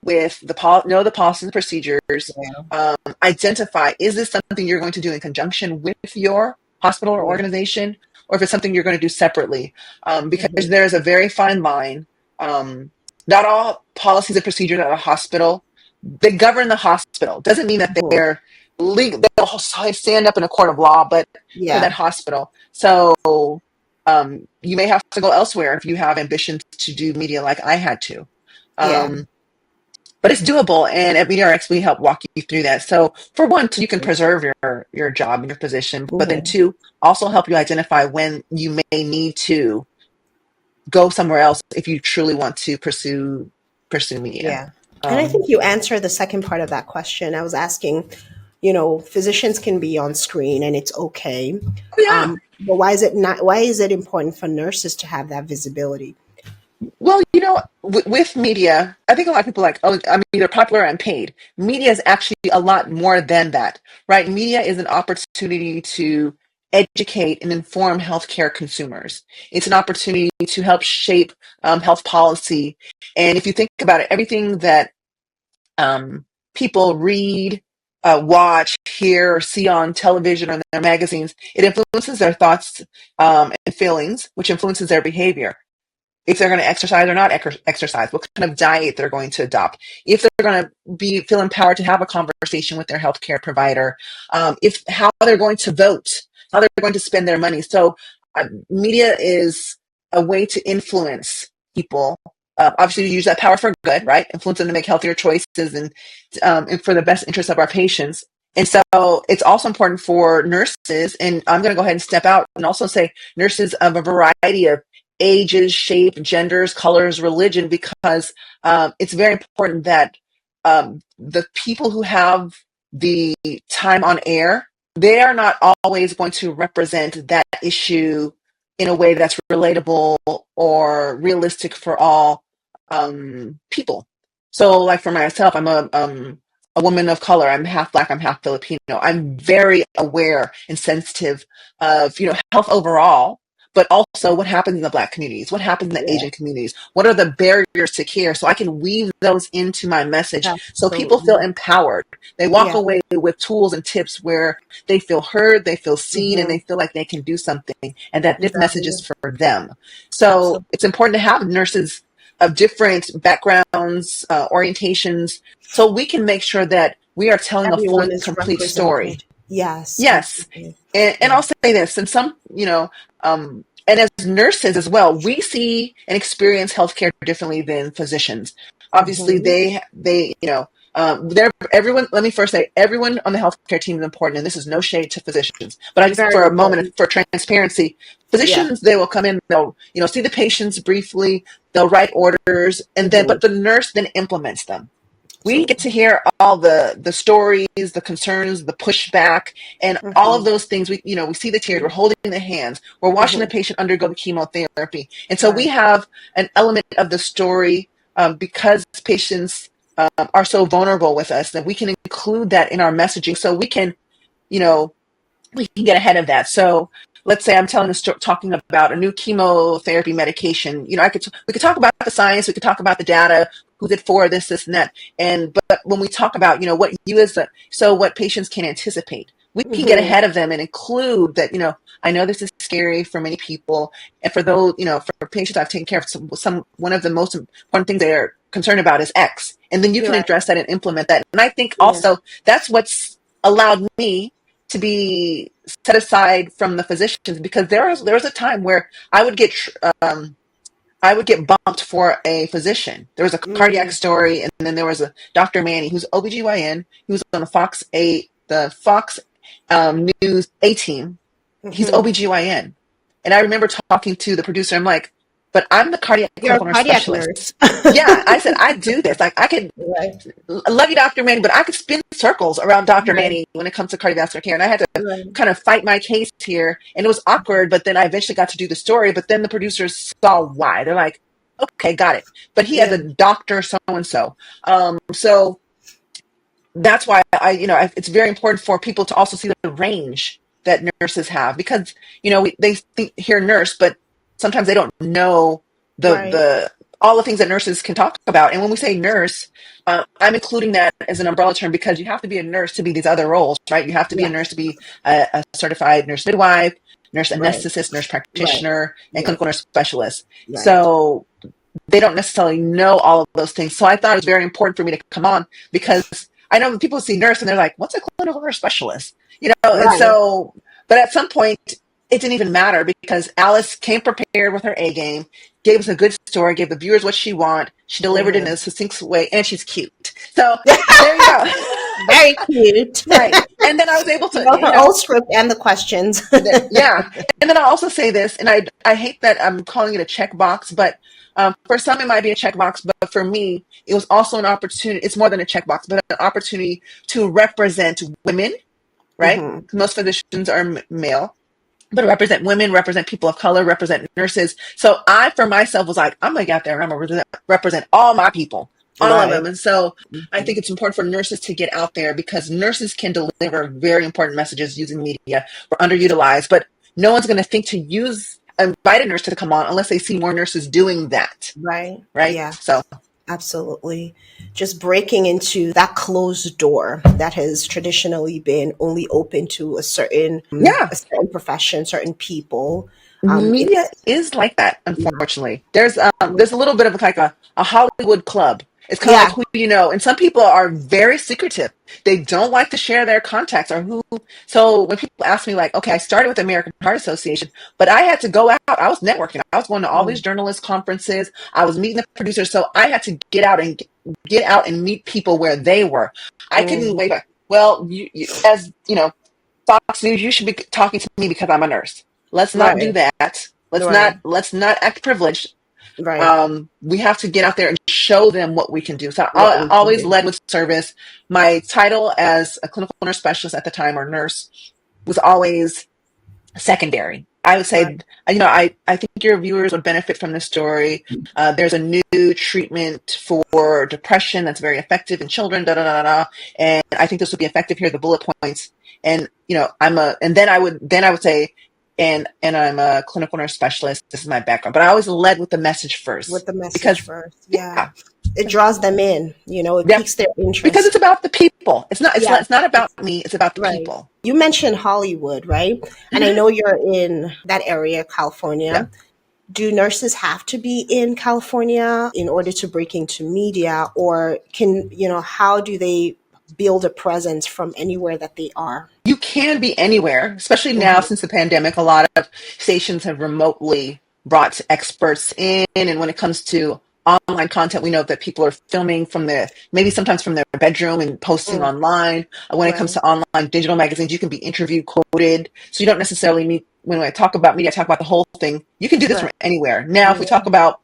Speaker 1: with know the policies and procedures.
Speaker 2: Yeah.
Speaker 1: Identify, is this something you're going to do in conjunction with your hospital or
Speaker 2: Yeah.
Speaker 1: organization, or if it's something you're going to do separately, because
Speaker 2: Hmm.
Speaker 1: there's a very fine line. Not all policies and procedures at a hospital, they govern the hospital. Doesn't mean that
Speaker 2: Hmm.
Speaker 1: they're legal, they'll stand up in a court of law, but for that
Speaker 2: Yeah.
Speaker 1: hospital. So you may have to go elsewhere if you have ambitions to do media like I had to.
Speaker 2: Yeah.
Speaker 1: Um, but it's doable, and at BDRX we help walk you through that. So for one, so you can preserve your job and your position, but then
Speaker 2: Hmm.
Speaker 1: two, also help you identify when you may need to go somewhere else if you truly want to pursue media.
Speaker 2: Yeah. And I
Speaker 1: um,
Speaker 2: think you answered the second part of that question. I was asking, physicians can be on screen and it's okay.
Speaker 1: oh yeah.
Speaker 2: But why is it not, why is it important for nurses to have that visibility?
Speaker 1: Well, with media, I think a lot of people are like, oh, I'm either popular or I'm paid. Media is actually a lot more than that, right? Media is an opportunity to educate and inform healthcare consumers. It's an opportunity to help shape health policy. And if you think about it, everything that people read, watch, hear, or see on television or in their magazines, it influences their thoughts and feelings, which influences their behavior. If they're going to exercise or not exercise, what kind of diet they're going to adopt, if they're going to feel empowered to have a conversation with their healthcare provider, if how they're going to vote, how they're going to spend their money. So media is a way to influence people obviously use that power for good, right? Influence them to make healthier choices and for the best interest of our patients. And so it's also important for nurses, and I'm going to go ahead and step out and also say nurses of a variety of ages, shape, genders, colors, religion, because it's very important that the people who have the time on air, they are not always going to represent that issue in a way that's relatable or realistic for all people. So, like for myself, I'm a woman of color. I'm half Black. I'm half Filipino. I'm very aware and sensitive of health overall, but also what happens in the Black communities, what happens in the
Speaker 2: Yeah.
Speaker 1: Asian communities, what are the barriers to care, so I can weave those into my message so people feel
Speaker 2: Absolutely.
Speaker 1: empowered. They walk
Speaker 2: Yeah.
Speaker 1: away with tools and tips where they feel heard, they feel seen, and
Speaker 2: Mm-hmm.
Speaker 1: they feel like they can do something, and that this message is
Speaker 2: Exactly.
Speaker 1: for them. So
Speaker 2: Absolutely.
Speaker 1: it's important to have nurses of different backgrounds, orientations, so we can make sure that we are telling a full
Speaker 2: Everyone
Speaker 1: and
Speaker 2: is
Speaker 1: complete story.
Speaker 2: represented. Yes,
Speaker 1: Yes.
Speaker 2: absolutely.
Speaker 1: And
Speaker 2: Yeah.
Speaker 1: I'll say this, and and as nurses as well, we see and experience healthcare differently than physicians. Obviously,
Speaker 2: Mm-hmm.
Speaker 1: they're everyone. Let me first say, everyone on the healthcare team is important, and this is no shade to physicians. But I just,
Speaker 2: Very
Speaker 1: for a moment,
Speaker 2: important.
Speaker 1: for transparency,
Speaker 2: Yeah.
Speaker 1: physicians, they will come in, they'll see the patients briefly, they'll write orders, and then
Speaker 2: Mm-hmm.
Speaker 1: but the nurse then implements them. We get
Speaker 2: Absolutely.
Speaker 1: to hear all the stories, the concerns, the pushback, and all of
Speaker 2: Mm-hmm.
Speaker 1: those things. We see the tears, we're holding the hands, we're watching the
Speaker 2: Mm-hmm.
Speaker 1: patient undergo the chemotherapy, and so we
Speaker 2: Right.
Speaker 1: have an element of the story, because patients are so vulnerable with us, that we can include that in our messaging, so you know we can get ahead of that. So let's say I'm talking about a new chemotherapy medication. We could talk about the science, we could talk about the data, who's it for, this, and that. But when we talk about, what patients can anticipate, we can get
Speaker 2: Mm-hmm.
Speaker 1: ahead of them and include that, I know this is scary for many people. And for those, for patients I've taken care of, one of the most important things they're concerned about is X. And then you
Speaker 2: You're
Speaker 1: can
Speaker 2: right.
Speaker 1: address that and implement that. And I think
Speaker 2: Yeah.
Speaker 1: also that's what's allowed me to be set aside from the physicians, because there was a time where um, I would get bumped for a physician. There was a cardiac
Speaker 2: Mm-hmm.
Speaker 1: story, and then there was a Dr. Manny, who's OBGYN. He was on the Fox News A team. He's
Speaker 2: Mm-hmm.
Speaker 1: OBGYN. And I remember talking to the producer. I'm like, but I'm the cardiac
Speaker 2: You're a
Speaker 1: clinical nurse
Speaker 2: cardiac
Speaker 1: specialist.
Speaker 2: nurse.
Speaker 1: Yeah, I said, I do this. Like, I could
Speaker 2: Right.
Speaker 1: I love you, Dr. Manny, but I could spin circles around Dr.
Speaker 2: Right.
Speaker 1: Manny when it comes to cardiovascular care. And I had to
Speaker 2: Right.
Speaker 1: kind of fight my case here. And it was awkward, but then I eventually got to do the story. But then the producers saw why. They're like, okay, got it. But he has
Speaker 2: Yeah.
Speaker 1: a doctor so and so. So that's why it's very important for people to also see the range that nurses have, because hear nurse, but sometimes they don't know
Speaker 2: Right.
Speaker 1: the all the things that nurses can talk about. And when we say nurse, I'm including that as an umbrella term, because you have to be a nurse to be these other roles, right? You have to be a nurse to
Speaker 2: Yes.
Speaker 1: be a certified nurse midwife, nurse
Speaker 2: Right.
Speaker 1: anesthetist, nurse
Speaker 2: Right.
Speaker 1: practitioner, and
Speaker 2: Right.
Speaker 1: clinical nurse specialist.
Speaker 2: Right.
Speaker 1: So they don't necessarily know all of those things. So I thought it was very important for me to come on, because I know people see nurse and they're like, what's a clinical nurse specialist? And
Speaker 2: Right.
Speaker 1: so, but at some point, it didn't even matter, because Alice came prepared with her A game, gave us a good story, gave the viewers what she want. She delivered it in
Speaker 2: Mm-hmm.
Speaker 1: a succinct way, and she's cute. So there you go.
Speaker 2: Very cute.
Speaker 1: Right. And then I was able
Speaker 2: She
Speaker 1: to,
Speaker 2: wrote her own script and the questions.
Speaker 1: yeah. And then I'll also say this, and I hate that I'm calling it a checkbox, but for some it might be a checkbox, but for me, it was also an opportunity. It's more than a checkbox, but an opportunity to represent women, right?
Speaker 2: Hmm.
Speaker 1: Most physicians are male, but represent women, represent people of color, represent nurses. So I, for myself, was like, I'm going to get out there and I'm going to represent all my people, all of
Speaker 2: Right.
Speaker 1: them. And so I think
Speaker 2: Mhm.
Speaker 1: it's important for nurses to get out there, because nurses can deliver very important messages using media. We're underutilized, but no one's going to think to invite a nurse to come on unless they see more nurses doing that,
Speaker 2: Right.
Speaker 1: right?
Speaker 2: Yeah.
Speaker 1: So
Speaker 2: Absolutely. Just breaking into that closed door that has traditionally been only open to
Speaker 1: yeah,
Speaker 2: a certain profession, certain people.
Speaker 1: media
Speaker 2: It's
Speaker 1: is like that,
Speaker 2: Yeah.
Speaker 1: unfortunately. There's a little bit of like a Hollywood club, It's kind of like
Speaker 2: Yeah.
Speaker 1: who you know. And some people are very secretive. They don't like to share their contacts or who. So when people ask me, like, okay, I started with the American Heart Association, but I had to go out. I was networking. I was going to all these
Speaker 2: Mm,
Speaker 1: journalist conferences. I was meeting the producers. So I had to get out and meet people where they were. I couldn't
Speaker 2: mm,
Speaker 1: wait. Well, as you know, Fox News, you should be talking to me because I'm a nurse. Let's not do
Speaker 2: right.
Speaker 1: that. Let's not
Speaker 2: Right.
Speaker 1: let's not act privileged.
Speaker 2: Right.
Speaker 1: We have to get out there and show them what we can do. So
Speaker 2: What
Speaker 1: I
Speaker 2: we can
Speaker 1: always
Speaker 2: do.
Speaker 1: led with service. My title as a clinical nurse specialist at the time, or nurse, was always secondary. I would
Speaker 2: Right.
Speaker 1: say, I think your viewers would benefit from this story. There's a new treatment for depression that's very effective in children, da da da da, and I think this would be effective. Here are the bullet points. And and then I would say, and I'm a clinical nurse specialist. This is my background, but I always led with the message
Speaker 2: With
Speaker 1: first
Speaker 2: the message
Speaker 1: because,
Speaker 2: first.
Speaker 1: yeah,
Speaker 2: Yeah. It draws them in, it
Speaker 1: yeah,
Speaker 2: piques their
Speaker 1: because it's
Speaker 2: interest.
Speaker 1: about the people. It's not. It's
Speaker 2: Yeah.
Speaker 1: not. It's not about
Speaker 2: It's
Speaker 1: me. It's about the
Speaker 2: right.
Speaker 1: people.
Speaker 2: You mentioned Hollywood, right? And I
Speaker 1: Hmm.
Speaker 2: know you're in that area,
Speaker 1: Yeah.
Speaker 2: California. Do nurses have to be in California in order to break into media, or how do they build a presence from anywhere that they are?
Speaker 1: You can be anywhere, especially now
Speaker 2: Hmm.
Speaker 1: since the pandemic. A lot of stations have remotely brought experts in. And when it comes to online content, we know that people are filming from maybe sometimes from their bedroom and posting
Speaker 2: Mm,
Speaker 1: online. When it comes
Speaker 2: right.
Speaker 1: to online digital magazines, you can be interview quoted. So you don't necessarily need, when I talk about media, I talk about the whole thing. You can do this
Speaker 2: Right.
Speaker 1: from anywhere. Now, if we talk
Speaker 2: Anywhere.
Speaker 1: about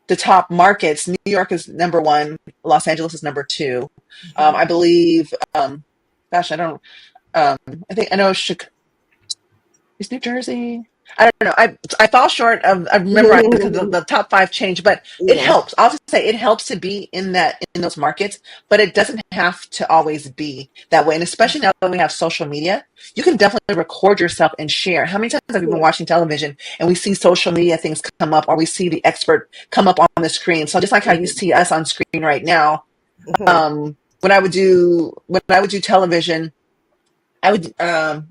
Speaker 1: the top markets, New York is number one, Los Angeles is number two.
Speaker 2: Hmm.
Speaker 1: I believe, gosh, I don't, um, I think I know is New Jersey. I don't know. I fall short of memorizing because the top five change, but it
Speaker 2: Yeah.
Speaker 1: helps. I'll just say it helps to be in those markets, but it doesn't have to always be that way. And especially now that we have social media, you can definitely record yourself and share. How many times have you been
Speaker 2: Yeah.
Speaker 1: watching television and we see social media things come up, or we see the expert come up on the screen? So just like how you
Speaker 2: Hmm.
Speaker 1: see us on screen right now,
Speaker 2: Hmm.
Speaker 1: when I would do television, I would, and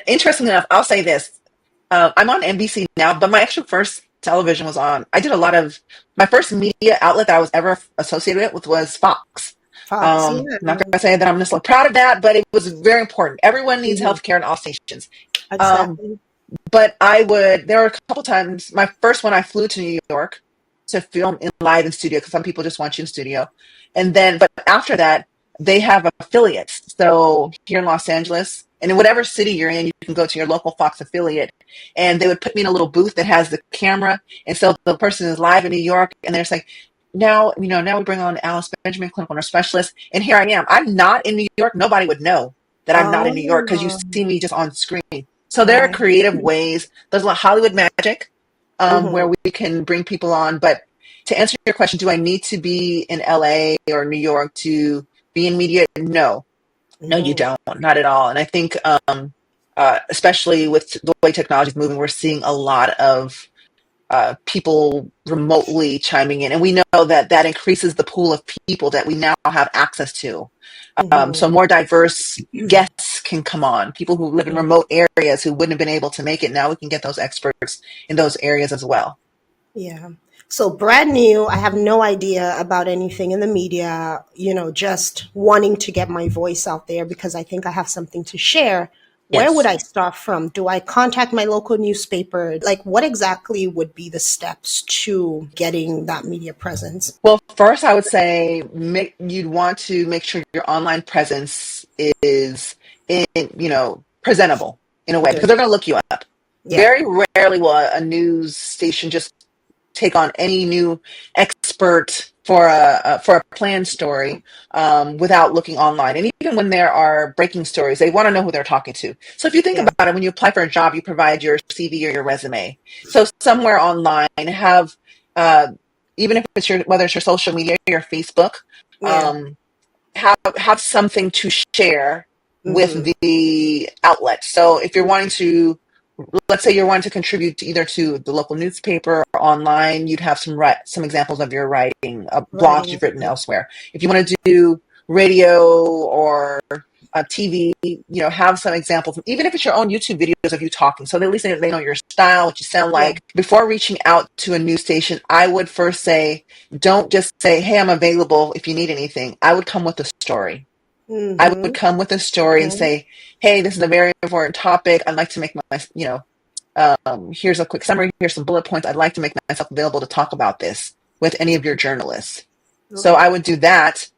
Speaker 1: interestingly enough, I'll say this. I'm on NBC now, but my actual first television was on. I did a lot of my first media outlet that I was ever associated with was Fox.
Speaker 2: Fox. Yeah.
Speaker 1: Not going to say that I'm just so proud of that, but it was very important. Everyone needs
Speaker 2: Hmm.
Speaker 1: healthcare in all stations. Um,
Speaker 2: Exactly.
Speaker 1: but there were a couple times, my first one, I flew to New York to film in live in studio because some people just want you in studio. But after that, they have affiliates. So here in Los Angeles and in whatever city you're in, you can go to your local Fox affiliate and they would put me in a little booth that has the camera. And so the person is live in New York and they're like, now we bring on Alice Benjamin, clinical nurse specialist. And here I am. I'm not in New York. Nobody would know that I'm not in New York because you
Speaker 2: Oh,
Speaker 1: see me just on screen. So there are
Speaker 2: right.
Speaker 1: creative ways. There's a lot of Hollywood magic where
Speaker 2: Hmm.
Speaker 1: we can bring people on. But to answer your question, do I need to be in LA or New York to be in media? No, no, you
Speaker 2: Hmm.
Speaker 1: don't. Not at all. And I think, especially with the way technology is moving, we're seeing a lot of people remotely chiming in. And we know that that increases the pool of people that we now have access to.
Speaker 2: Hmm.
Speaker 1: So more diverse guests can come on. People who live in remote areas who wouldn't have been able to make it. Now we can get those experts in those areas as well.
Speaker 2: Yeah. So brand new, I have no idea about anything in the media, just wanting to get my voice out there because I think I have something to share. Where would
Speaker 1: Yes.
Speaker 2: I start from? Do I contact my local newspaper? Like, what exactly would be the steps to getting that media presence?
Speaker 1: Well, first, I would say you'd want to make sure your online presence is presentable in a way because
Speaker 2: Good.
Speaker 1: they're going to look you up.
Speaker 2: Yeah.
Speaker 1: Very rarely will a news station just take on any new expert for a planned story without looking online. And even when there are breaking stories, they want to know who they're talking to. So if you think
Speaker 2: Yeah.
Speaker 1: about it, when you apply for a job, you provide your CV or your resume. So somewhere online, have uh, even if it's whether it's your social media or your Facebook,
Speaker 2: Yeah.
Speaker 1: um, have something to share with
Speaker 2: Hmm.
Speaker 1: the outlet. So if you're wanting to, let's say you're wanting to contribute to either to the local newspaper or online, you'd have some examples of your writing, blogs
Speaker 2: Writing.
Speaker 1: you've written elsewhere. If you want to do radio or TV, have some examples, even if it's your own YouTube videos of you talking, so at least they know your style, what you sound
Speaker 2: Yeah.
Speaker 1: like. Before reaching out to a news station, I would first say, don't just say, hey, I'm available if you need anything. I would come with a story. I would
Speaker 2: Mm-hmm.
Speaker 1: come with a story and
Speaker 2: Mm-hmm.
Speaker 1: say, hey, this is a very important topic. I'd like to make here's a quick summary. Here's some bullet points. I'd like to make myself available to talk about this with any of your journalists. So
Speaker 2: Okay.
Speaker 1: I would do that,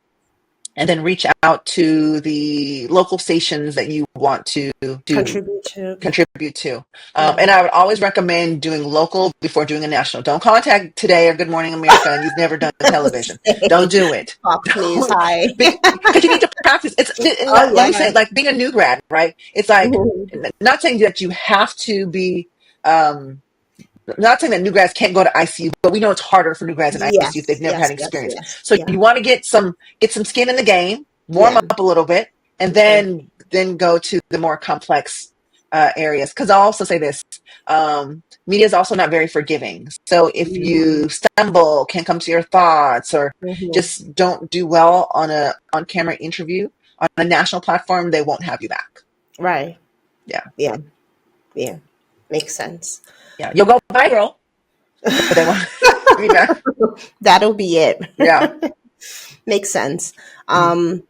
Speaker 1: and then reach out to the local stations that you want to
Speaker 2: Contribute to.
Speaker 1: contribute to.
Speaker 2: Yeah.
Speaker 1: And I would always recommend doing local before doing a national. Don't contact Today or Good Morning America and you've never done television.
Speaker 2: Say,
Speaker 1: Don't do it.
Speaker 2: Fox News. Hi.
Speaker 1: Because you need to practice.
Speaker 2: Oh
Speaker 1: Let me say
Speaker 2: yeah.
Speaker 1: it, like being a new grad, right? It's like,
Speaker 2: Mhm.
Speaker 1: not saying that you have to be, not saying that new grads can't go to ICU, but we know it's harder for new grads in ICU if they've
Speaker 2: Yes.
Speaker 1: never had
Speaker 2: Yes. Yes.
Speaker 1: experience.
Speaker 2: Yes.
Speaker 1: So
Speaker 2: Yeah.
Speaker 1: you want to get some skin in the game, warm
Speaker 2: Yeah.
Speaker 1: up a little bit, and
Speaker 2: Okay.
Speaker 1: then go to the more complex areas. Because I'll also say this: media is also not very forgiving. So if
Speaker 2: Mm-hmm.
Speaker 1: you stumble, can't come to your thoughts, or
Speaker 2: Mm-hmm.
Speaker 1: just don't do well on a on camera interview on a national platform, they won't have you back.
Speaker 2: Right.
Speaker 1: Yeah,
Speaker 2: Yeah. Yeah. Makes sense.
Speaker 1: yeah, you'll go viral, but they won't have you back.
Speaker 2: That'll be it.
Speaker 1: Yeah.
Speaker 2: Makes sense.
Speaker 1: Mhm.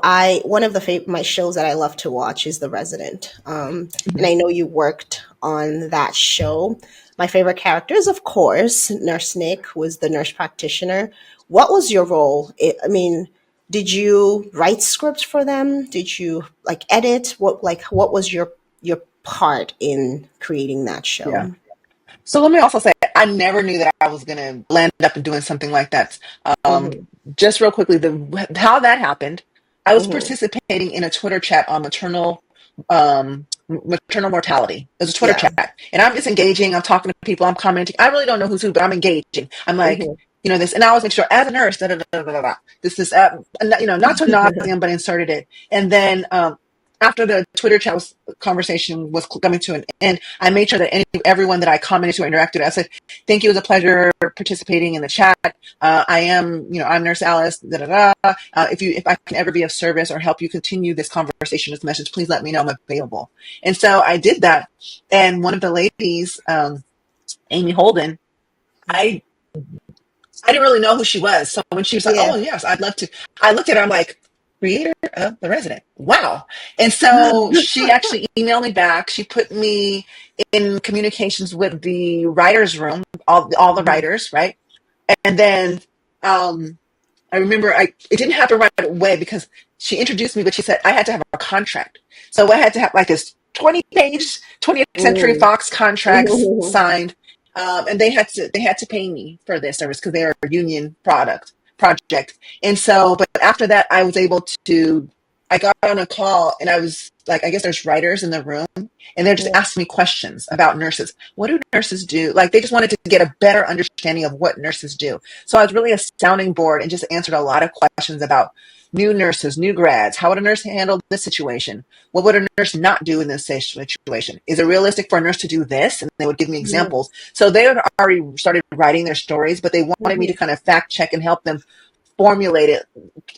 Speaker 2: I one of my shows that I love to watch is The Resident, and I know you worked on that show. My favorite characters, of course, Nurse Nick was the nurse practitioner. What was your role? I mean, did you write scripts for them? Did you like edit? What was your part in creating that
Speaker 1: Yeah.
Speaker 2: show?
Speaker 1: So let me also say, I never knew that I was going to land up and doing something like that. Um,
Speaker 2: Hmm.
Speaker 1: just real quickly, the how that happened. I was
Speaker 2: Hmm.
Speaker 1: participating in a Twitter chat on maternal mortality. It was a Twitter
Speaker 2: Yeah.
Speaker 1: chat, and I'm just engaging. I'm talking to people. I'm commenting. I really don't know who's who, but I'm engaging. I'm like,
Speaker 2: Hmm.
Speaker 1: this, and I always make sure as a nurse, da, da, da, da, da, da, this is, not to nauseam, but inserted it, and then. After the Twitter chat conversation was coming to an end, I made sure that everyone that I commented to or interacted with, I said, "Thank you. It was a pleasure participating in the chat. I am, I'm Nurse Alice. Da, da, da. If I can ever be of service or help you continue this conversation, this message, please let me know. I'm available." And so I did that. And one of the ladies, Amy Holden, I I didn't really know who she was. So when she was like,
Speaker 2: Yeah.
Speaker 1: "Oh yes, I'd love to," I looked at her. I'm like, "Creator of The Resident. Wow!" And so she actually emailed me back. She put me in communications with the writers' room, all the
Speaker 2: Mhm.
Speaker 1: writers, right? And then um, I remember it didn't happen right away because she introduced me, but she said I had to have a contract. So I had to have like this 20-page 20th Century
Speaker 2: Mm.
Speaker 1: Fox contracts signed, and they had to pay me for this service because they are a union project. And so, but after that, I was able to. I got on a call and I was like, I guess there's writers in the room, and they're just
Speaker 2: Yeah.
Speaker 1: asking me questions about nurses. What do nurses do? Like they just wanted to get a better understanding of what nurses do. So I was really a sounding board and just answered a lot of questions about new nurses, new grads. How would a nurse handle this situation? What would a nurse not do in this situation? Is it realistic for a nurse to do this? And they would give me
Speaker 2: Mhm.
Speaker 1: examples. So they had already started writing their stories, but they wanted me to
Speaker 2: Mhm.
Speaker 1: kind of fact check and help them formulate it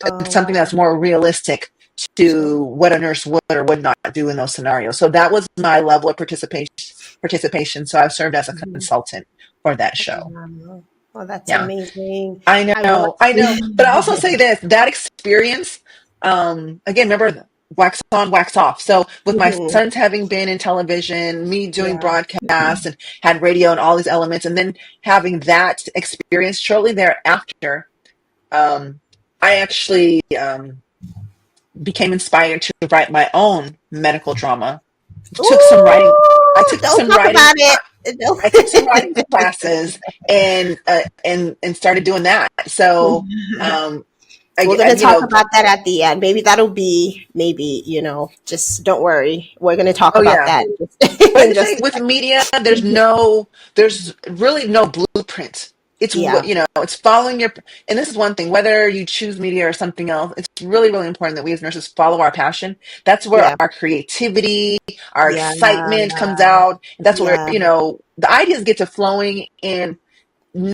Speaker 2: Oh
Speaker 1: something
Speaker 2: wow.
Speaker 1: that's more realistic
Speaker 2: So
Speaker 1: to what a nurse would or would not do in those scenarios. So that was my level of participation. So I've served as a
Speaker 2: mhm.
Speaker 1: consultant for that show.
Speaker 2: Wow. Well, that's
Speaker 1: Yeah.
Speaker 2: amazing.
Speaker 1: I
Speaker 2: I want.
Speaker 1: know, I know. But I also say this, that experience, again, remember wax on, wax off. So with my
Speaker 2: Mhm.
Speaker 1: sons having been in television, me doing
Speaker 2: Yeah.
Speaker 1: broadcasts and had radio and all these elements, and then having that experience shortly thereafter, um, I actually became inspired to write my own medical drama. Took some writing. I
Speaker 2: Ooh,
Speaker 1: took
Speaker 2: don't
Speaker 1: some
Speaker 2: talk
Speaker 1: writing.
Speaker 2: about it. Don't.
Speaker 1: I took some writing classes and started doing that. So um,
Speaker 2: We're gonna talk about that at the end. Maybe that'll be maybe, just don't worry. We're gonna talk
Speaker 1: oh
Speaker 2: about
Speaker 1: yeah.
Speaker 2: that
Speaker 1: But I
Speaker 2: in
Speaker 1: just say
Speaker 2: just
Speaker 1: with media, there's really no blueprint.
Speaker 2: yeah.
Speaker 1: It's following and this is one thing, whether you choose media or something else, it's really, really important that we as nurses follow our passion. That's where
Speaker 2: Yeah.
Speaker 1: our creativity, our
Speaker 2: Yeah.
Speaker 1: excitement comes out. And that's where,
Speaker 2: Yeah.
Speaker 1: the ideas get to flowing and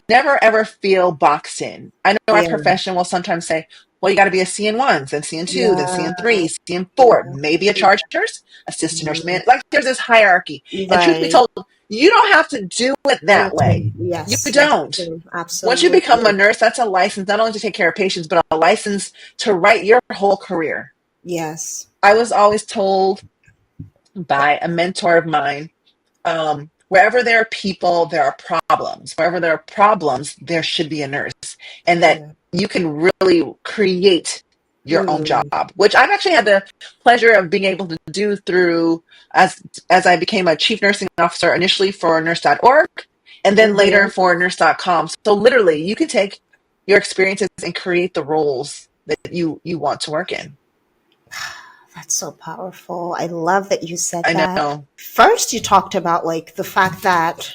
Speaker 1: never ever feel boxed in. I know our
Speaker 2: Yeah.
Speaker 1: profession will sometimes say, Well, you got to be a CN1, then CN2, then
Speaker 2: Yeah.
Speaker 1: CN3, CN4,
Speaker 2: Yeah.
Speaker 1: maybe a charge nurse, assistant nurse, man. Like there's this hierarchy. And truth be
Speaker 2: Right.
Speaker 1: told, you don't have to do it that way.
Speaker 2: Mhm.
Speaker 1: You
Speaker 2: Yes, that's
Speaker 1: don't.
Speaker 2: true.
Speaker 1: Once you become a
Speaker 2: Absolutely.
Speaker 1: nurse, that's a license not only to take care of patients, but a license to write your whole career.
Speaker 2: Yes.
Speaker 1: I was always told by a mentor of mine, wherever there are people, there are problems. Wherever there are problems, there should be a nurse. And that
Speaker 2: Yeah.
Speaker 1: you can really create your own job,
Speaker 2: Mm.
Speaker 1: which I've actually had the pleasure of being able to do through as I became a chief nursing officer initially for nurse.org and then later
Speaker 2: Mm-hmm.
Speaker 1: for nurse.com. So literally you can take your experiences and create the roles that you want to work in.
Speaker 2: That's so powerful. I love that you said
Speaker 1: I
Speaker 2: that.
Speaker 1: know.
Speaker 2: First, you talked about like the fact that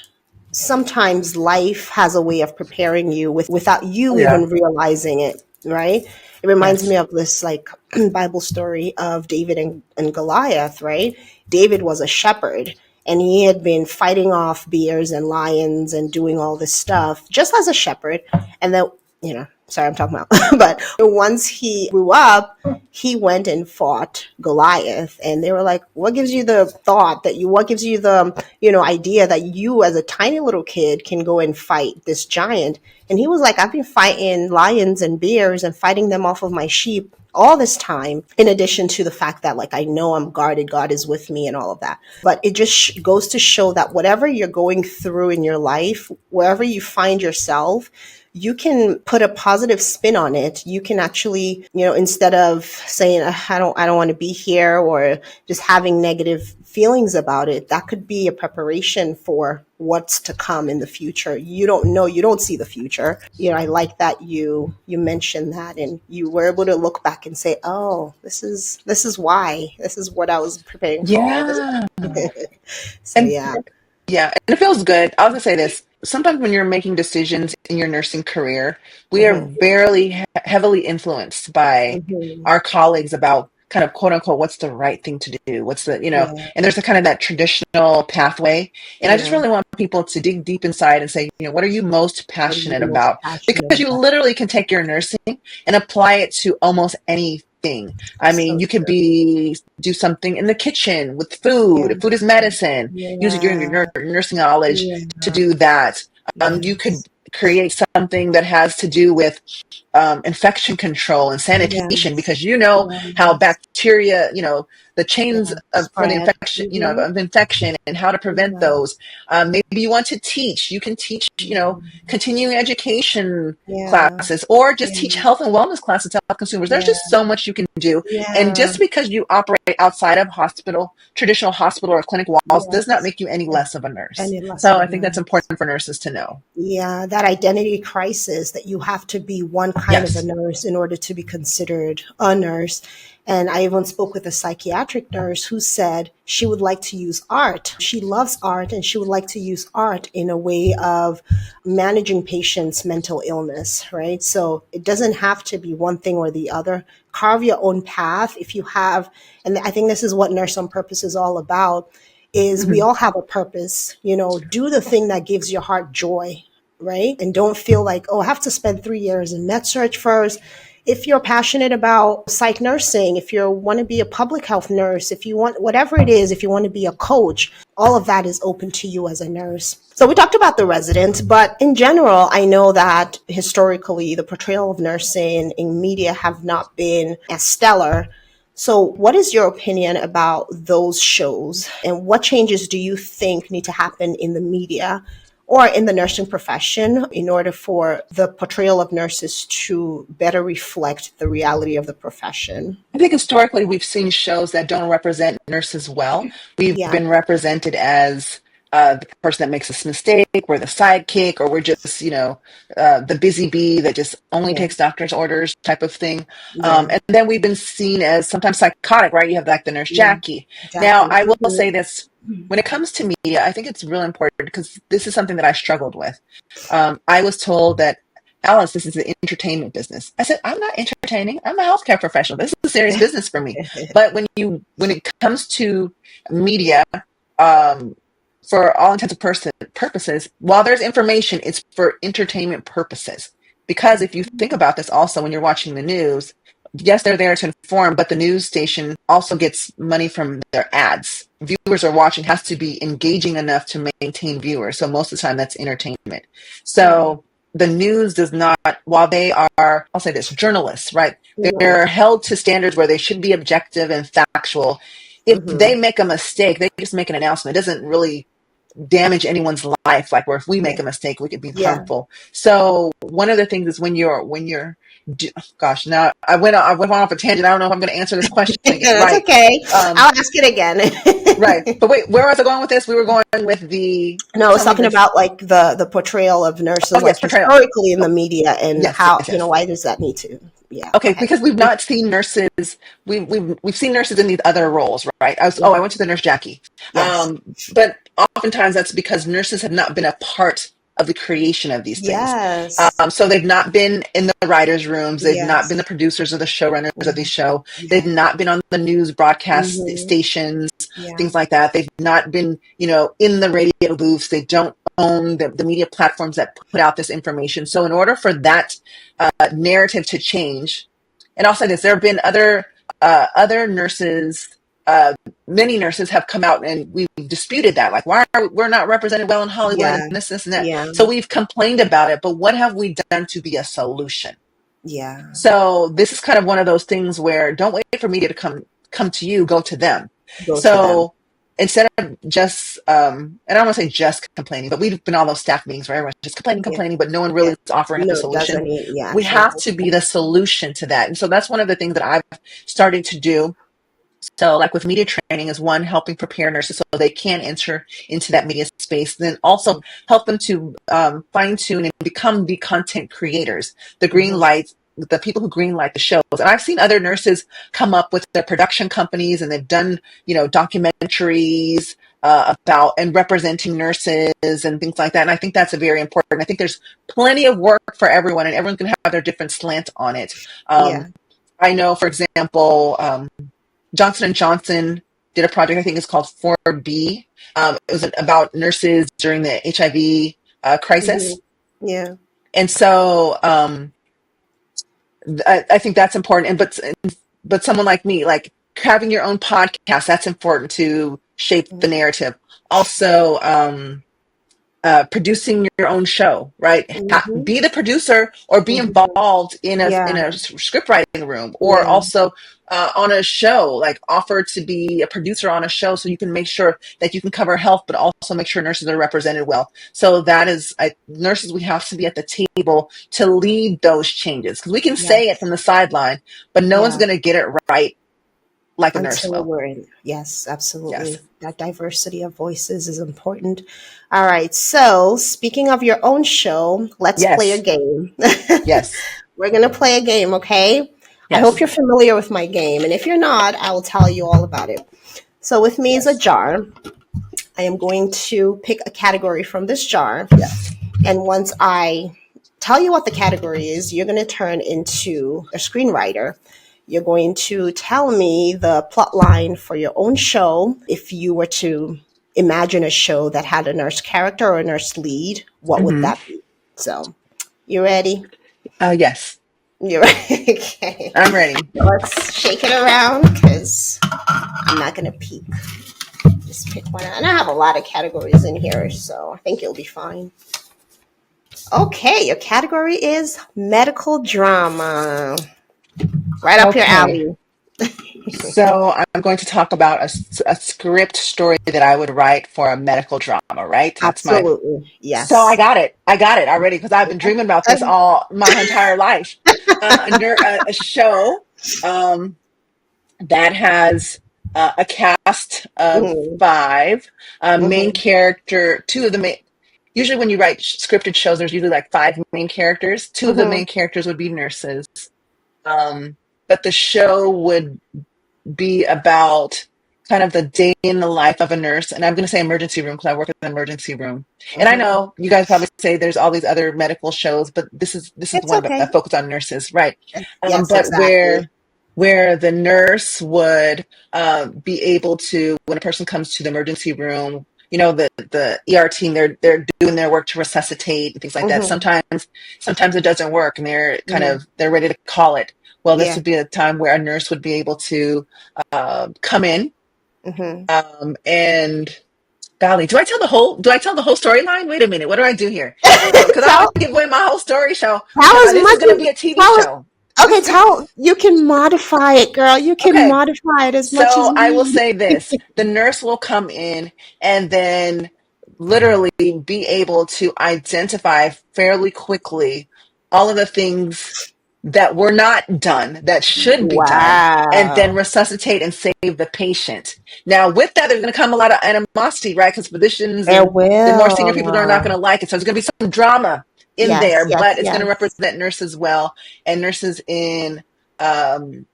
Speaker 2: sometimes life has a way of preparing you without
Speaker 1: Oh
Speaker 2: you
Speaker 1: yeah.
Speaker 2: even realizing it, right? It reminds me
Speaker 1: Yes.
Speaker 2: of this like Bible story of David and Goliath, right? David was a shepherd and he had been fighting off bears and lions and doing all this stuff just as a shepherd. And then, sorry, I'm talking about, but once he grew up, he went and fought Goliath. And they were like, what gives you the thought that what gives you the, idea that you as a tiny little kid can go and fight this giant? And he was like, I've been fighting lions and bears and fighting them off of my sheep all this time, in addition to the fact that like I know I'm guarded, God is with me and all of that. But it just goes to show that whatever you're going through in your life, wherever you find yourself, you can put a positive spin on it. You can actually, instead of saying I don't want to be here, or just having negative feelings about it, that could be a preparation for what's to come in the future. You don't know, you don't see the future. I like that you mentioned that, and you were able to look back and say, oh, this is why, this is what I was preparing for all this.
Speaker 1: Yeah.
Speaker 2: So
Speaker 1: And
Speaker 2: yeah.
Speaker 1: yeah, and it feels good. I'll just say this. Sometimes when you're making decisions in your nursing career, we are
Speaker 2: Hmm.
Speaker 1: very heavily influenced by
Speaker 2: Hmm.
Speaker 1: our colleagues about kind of quote unquote what's the right thing to do, what's the,
Speaker 2: Yeah.
Speaker 1: and there's a kind of that traditional pathway. And I just
Speaker 2: Yeah.
Speaker 1: really want people to dig deep inside and say, what are you most
Speaker 2: What are you
Speaker 1: passionate
Speaker 2: most
Speaker 1: about?
Speaker 2: passionate
Speaker 1: Because you
Speaker 2: about?
Speaker 1: literally can take your nursing and apply it to almost anything. I mean,
Speaker 2: So
Speaker 1: you could
Speaker 2: true.
Speaker 1: do something in the kitchen with
Speaker 2: Yeah.
Speaker 1: food. Food is medicine. Use your
Speaker 2: Yeah.
Speaker 1: nursing knowledge
Speaker 2: Yeah.
Speaker 1: to do that. You could
Speaker 2: Yes.
Speaker 1: create something that has to do with infection control and sanitation
Speaker 2: Yes.
Speaker 1: because you know how
Speaker 2: Yes.
Speaker 1: bacteria, the chains
Speaker 2: Yeah.
Speaker 1: for the
Speaker 2: Spread.
Speaker 1: infection,
Speaker 2: Mm-hmm.
Speaker 1: of infection and how to prevent
Speaker 2: Yeah.
Speaker 1: those. Maybe you want to teach. You can teach, continuing education
Speaker 2: Yeah.
Speaker 1: classes or just teach
Speaker 2: Yeah.
Speaker 1: health and wellness classes to health consumers. There's
Speaker 2: Yeah.
Speaker 1: just so much you can do. And
Speaker 2: Yeah.
Speaker 1: just because you operate outside of traditional hospital or clinic walls does not
Speaker 2: Yes.
Speaker 1: make you any less of a nurse.
Speaker 2: Any less
Speaker 1: So
Speaker 2: of a
Speaker 1: I think that's
Speaker 2: nurse.
Speaker 1: important for nurses to know.
Speaker 2: Yeah, that identity crisis that you have to be one kind of a
Speaker 1: Yes.
Speaker 2: nurse in order to be considered a nurse. And I even spoke with a psychiatric nurse who said she would like to use art. She loves art and she would like to use art in a way of managing patients' mental illness, right? So it doesn't have to be one thing or the other. Carve your own path if you have, and I think this is what Nurse on Purpose is all about, is we
Speaker 1: Mhm.
Speaker 2: all have a purpose. Do the thing that gives your heart joy, right? And don't feel like, oh, I have to spend 3 years in med search first. If you're passionate about psych nursing, if you want to be a public health nurse, if you want whatever it is, if you want to be a coach, all of that is open to you as a nurse. So we talked about the resident, but in general, I know that historically the portrayal of nursing in media have not been as stellar. So, what is your opinion about those shows, and what changes do you think need to happen in the media or in the nursing profession in order for the portrayal of nurses to better reflect the reality of the profession?
Speaker 1: I think historically we've seen shows that don't represent nurses well. We've
Speaker 2: Yeah,
Speaker 1: been represented as the person that makes a mistake, we're the sidekick, or we're just, the busy bee that just only
Speaker 2: yeah,
Speaker 1: takes doctor's orders type of thing.
Speaker 2: yeah,
Speaker 1: And then we've been seen as sometimes psychotic, right? You have like the nurse
Speaker 2: yeah.
Speaker 1: Jackie. Now,
Speaker 2: Jackie.
Speaker 1: I will
Speaker 2: Mhm.
Speaker 1: say this. When it comes to media, I think it's real important because this is something that I struggled with. I was told that Alice, this is the entertainment business. I said, I'm not entertaining. I'm a healthcare professional. This is a serious business for me. But when it comes to media, um, for all intents and purposes, while there's information, it's for entertainment purposes. Because if you think about this also when you're watching the news, yes, they're there to inform, but the news station also gets money from their ads. Viewers are watching, has to be engaging enough to maintain viewers. So most of the time that's entertainment.
Speaker 2: Right.
Speaker 1: So the news does not, while they are, I'll say this, journalists, right?
Speaker 2: Mhm.
Speaker 1: They're held to standards where they should be objective and factual. If they
Speaker 2: Mhm.
Speaker 1: make a mistake, they just make an announcement. It doesn't really damage anyone's life, like where if we
Speaker 2: Yeah.
Speaker 1: make a mistake we could be
Speaker 2: Yeah.
Speaker 1: harmful. So one of the things is gosh, now I went off a tangent. I don't know if I'm going to answer this question again.
Speaker 2: That's
Speaker 1: Right.
Speaker 2: okay.
Speaker 1: um
Speaker 2: I'll ask it
Speaker 1: right,
Speaker 2: again.
Speaker 1: but wait, where was I going with this? We were going with the,
Speaker 2: No, I was
Speaker 1: tell me
Speaker 2: talking
Speaker 1: this.
Speaker 2: about like the portrayal of nurses,
Speaker 1: Oh
Speaker 2: like
Speaker 1: yes, portrayal.
Speaker 2: historically in the
Speaker 1: Oh,
Speaker 2: media, and
Speaker 1: yes,
Speaker 2: how
Speaker 1: yes, yes.
Speaker 2: why does that need to? Yeah, go
Speaker 1: Okay,
Speaker 2: ahead.
Speaker 1: because we've not seen nurses. We've seen nurses in these other roles, right? I
Speaker 2: Mhm.
Speaker 1: went to the nurse Jackie.
Speaker 2: Yes,
Speaker 1: But oftentimes that's because nurses have not been a part of the creation of these things.
Speaker 2: yes,
Speaker 1: So they've not been in the writers' rooms. They've not been
Speaker 2: yes,
Speaker 1: the producers or the showrunners of the
Speaker 2: mhm,
Speaker 1: show. They've
Speaker 2: yeah,
Speaker 1: not been on the news broadcast
Speaker 2: hmm,
Speaker 1: stations,
Speaker 2: yeah,
Speaker 1: things like that. They've not been, in the radio booths. They don't own the media platforms that put out this information. So in order for that narrative to change, and I'll say this: there have been other nurses. Many nurses have come out and we've disputed that. Like, why are we're not represented well in Hollywood and
Speaker 2: yeah,
Speaker 1: this, and that.
Speaker 2: yeah,
Speaker 1: So we've complained about it, but what have we done to be a solution?
Speaker 2: yeah.
Speaker 1: So this is kind of one of those things where don't wait for media to come to you, go to them.
Speaker 2: Go to them.
Speaker 1: So instead of just and I don't want to say just complaining, but we've been all those staff meetings where everyone's just complaining,
Speaker 2: Yeah,
Speaker 1: complaining, but no one
Speaker 2: yeah.
Speaker 1: really is offering up a
Speaker 2: No, it
Speaker 1: solution.
Speaker 2: doesn't. Yeah,
Speaker 1: We
Speaker 2: actual
Speaker 1: have to
Speaker 2: help.
Speaker 1: be the solution to that. And so that's one of the things that I've started to do. So, like with media training, is one, helping prepare nurses so they can enter into that media space. Then also help them to fine tune and become the content creators, the green
Speaker 2: Mm-hmm.
Speaker 1: lights, the people who green light the shows. And I've seen other nurses come up with their production companies, and they've done, documentaries about and representing nurses and things like that. And I think that's a very important. I think there's plenty of work for everyone, and everyone's going to have their different slant on it.
Speaker 2: Yeah.
Speaker 1: I know, for example, Johnson and Johnson did a project. I think it's called 4B. It was about nurses during the HIV
Speaker 2: Hmm.
Speaker 1: crisis,
Speaker 2: Yeah.
Speaker 1: and so I think that's important. But someone like me, like having your own podcast, that's important to shape the narrative. Also, producing your own show, right?
Speaker 2: Mm-hmm.
Speaker 1: Be the producer or be
Speaker 2: Hmm.
Speaker 1: involved in a
Speaker 2: Yeah.
Speaker 1: script writing room, or
Speaker 2: Yeah.
Speaker 1: also on a show. Like offer to be a producer on a show, so you can make sure that you can cover health, but also make sure nurses are represented well. So that is, nurses. We have to be at the table to lead those changes, because we can say it
Speaker 2: Yes.
Speaker 1: from the sideline, but no one's
Speaker 2: Yeah.
Speaker 1: going to get it right like a nurse
Speaker 2: Until
Speaker 1: will.
Speaker 2: we're in. Yes,
Speaker 1: Yes.
Speaker 2: absolutely. That diversity of voices is important. All right. So, speaking of your own show, let's play a
Speaker 1: Yes.
Speaker 2: game.
Speaker 1: Yes.
Speaker 2: We're going to play a game, okay? I hope
Speaker 1: Yes.
Speaker 2: you're familiar with my game. And if you're not, I will tell you all about it. So, with me is a
Speaker 1: Yes.
Speaker 2: jar. I am going to pick a category from this jar.
Speaker 1: Yes.
Speaker 2: And once I tell you what the category is, you're going to turn into a screenwriter. You're going to tell me the plot line for your own show. If you were to imagine a show that had a nurse character or a nurse lead, what would
Speaker 1: Hmm.
Speaker 2: that be? So, you ready?
Speaker 1: Yes.
Speaker 2: You're ready. Okay.
Speaker 1: I'm ready.
Speaker 2: Let's shake it around because I'm not going to peek. Just pick one. And I have a lot of categories in here, so I think you'll be fine. Okay, your category is medical drama. Right up your
Speaker 1: Okay.
Speaker 2: alley.
Speaker 1: So I'm going to talk about a script story that I would write for a medical drama, right? That's my.
Speaker 2: Absolutely.
Speaker 1: So I
Speaker 2: Yes.
Speaker 1: got it. I got it already because I've been dreaming about this all my entire life. A show um, that has a cast of
Speaker 2: Mm-hmm.
Speaker 1: five main
Speaker 2: Mm-hmm.
Speaker 1: character. Two of the main. Usually, when you write scripted shows, there's usually like five main characters. Two of the
Speaker 2: Mm-hmm.
Speaker 1: main characters would be nurses. Um, but the show would be about kind of the day in the life of a nurse. And I'm going to say emergency room because I work in an emergency room. And I
Speaker 2: Mm-hmm.
Speaker 1: know you guys probably say there's all these other medical shows, but this is the
Speaker 2: It's
Speaker 1: one
Speaker 2: okay.
Speaker 1: that focus on nurses, right?
Speaker 2: Yes,
Speaker 1: But
Speaker 2: exactly.
Speaker 1: where the nurse would be able to, when a person comes to the emergency room, the ER team, they're doing their work to resuscitate and things like that.
Speaker 2: Mm-hmm.
Speaker 1: Sometimes it doesn't work, and
Speaker 2: Mm-hmm.
Speaker 1: they're ready to call it. Well, this
Speaker 2: Yeah.
Speaker 1: would be a time where a nurse would be able to come in,
Speaker 2: Mm-hmm.
Speaker 1: and golly, do I tell the whole storyline? Wait a minute, what do I do here? Because I don't
Speaker 2: tell
Speaker 1: want to give away my whole story show.
Speaker 2: tell as
Speaker 1: This is
Speaker 2: much
Speaker 1: going to
Speaker 2: as
Speaker 1: be a TV
Speaker 2: tell
Speaker 1: show.
Speaker 2: okay, tell you can modify it, girl. You can
Speaker 1: Okay,
Speaker 2: modify it as much as
Speaker 1: so
Speaker 2: you
Speaker 1: I will
Speaker 2: need.
Speaker 1: say this: the nurse will come in and then literally be able to identify fairly quickly all of the things that were not done that should be done, and then
Speaker 2: Wow.
Speaker 1: resuscitate and save the patient. Now, with that, there's going to come a lot of animosity, right? Because physicians
Speaker 2: There
Speaker 1: and the more senior people are not
Speaker 2: will.
Speaker 1: going to like it. So there's going to be some drama in
Speaker 2: Yes,
Speaker 1: there,
Speaker 2: yes,
Speaker 1: but it's going to
Speaker 2: yes.
Speaker 1: represent nurses well, and nurses in um,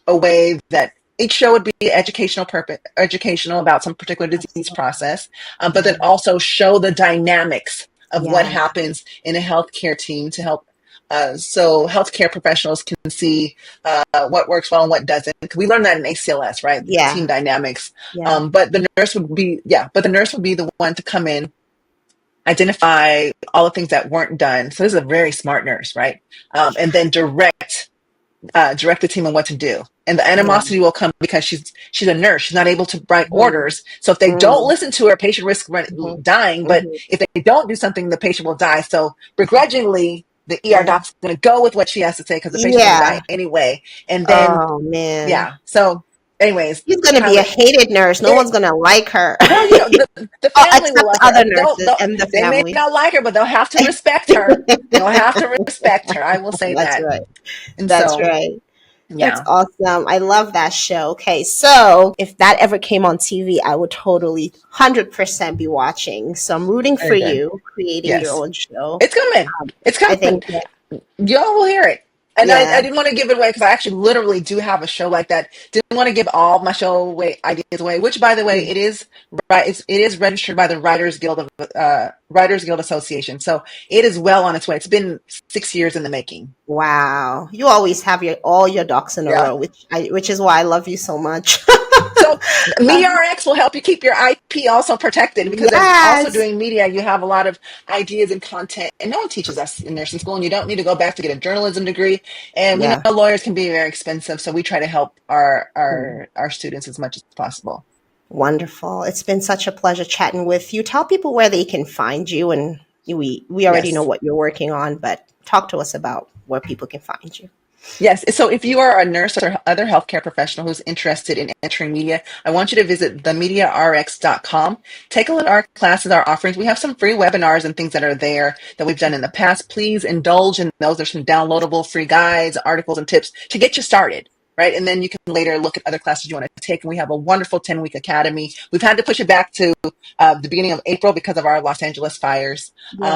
Speaker 1: a way that each show would be educational about some particular disease
Speaker 2: Absolutely.
Speaker 1: process, but
Speaker 2: Yeah.
Speaker 1: then also show the dynamics of what
Speaker 2: Yeah.
Speaker 1: happens in a healthcare team to help. So healthcare professionals can see what works well and what doesn't. We learned that in ACLS, right? The team
Speaker 2: Yeah.
Speaker 1: dynamics.
Speaker 2: Yeah.
Speaker 1: But the nurse would be the one to come in, identify all the things that weren't done. So this is a very smart nurse, right? And then direct the team on what to do. And the
Speaker 2: Yeah.
Speaker 1: animosity will come because she's a nurse. She's not able to write
Speaker 2: Mm-hmm.
Speaker 1: orders. So if they don't
Speaker 2: Mm-hmm.
Speaker 1: listen to her, patient risks dying. But
Speaker 2: Mm-hmm.
Speaker 1: if they don't do something, the patient will die. So begrudgingly, the ER
Speaker 2: Yeah.
Speaker 1: doc's going to go with what she has to say because the patient's going to
Speaker 2: Yeah.
Speaker 1: die anyway. And then,
Speaker 2: Oh man.
Speaker 1: yeah. So, anyways,
Speaker 2: She's gonna be a hated nurse. No
Speaker 1: it,
Speaker 2: one's gonna like her.
Speaker 1: well, the
Speaker 2: Oh,
Speaker 1: family will
Speaker 2: except
Speaker 1: love
Speaker 2: the
Speaker 1: her.
Speaker 2: other nurses and the
Speaker 1: They may
Speaker 2: family.
Speaker 1: not like her, but they'll have to respect her. They'll have to respect her. I will say
Speaker 2: That's
Speaker 1: that.
Speaker 2: right.
Speaker 1: And
Speaker 2: That's
Speaker 1: so,
Speaker 2: right. That's
Speaker 1: yeah,
Speaker 2: awesome. I love that show. Okay, so if that ever came on TV, I would totally 100% be watching. So I'm rooting for
Speaker 1: very good.
Speaker 2: you creating your
Speaker 1: Yes.
Speaker 2: own show.
Speaker 1: It's coming. It's
Speaker 2: I
Speaker 1: coming.
Speaker 2: think that,
Speaker 1: Y'all will hear it. And
Speaker 2: yeah.
Speaker 1: I didn't want to give it away because I actually literally do have a show like that. Didn't want to give all my show away ideas away, which by the way,
Speaker 2: Mm.
Speaker 1: it is registered by the Writers Guild Association. So it is well on its way. It's been 6 years in the making.
Speaker 2: Wow. You always have all your ducks in a
Speaker 1: Yeah.
Speaker 2: row, which is why I love you so much.
Speaker 1: So Media RX will help you keep your IP also protected because as also
Speaker 2: Yes.
Speaker 1: doing media, you have a lot of ideas and content, and no one teaches us in nursing school, and you don't need to go back to get a journalism degree. And we know
Speaker 2: Yeah.
Speaker 1: lawyers can be very expensive, so we try to help our students as much as possible.
Speaker 2: Wonderful. It's been such a pleasure chatting with you. Tell people where they can find you, and we already know
Speaker 1: Yes.
Speaker 2: what you're working on, but talk to us about where people can find you.
Speaker 1: Yes. So if you are a nurse or other healthcare professional who's interested in entering media, I want you to visit themediarx.com. Take a look at our classes, our offerings. We have some free webinars and things that are there that we've done in the past. Please indulge in those. There's some downloadable free guides, articles, and tips to get you started. Right. And then you can later look at other classes you want to take. And we have a wonderful 10-week academy. We've had to push it back to the beginning of April because of our Los Angeles fires.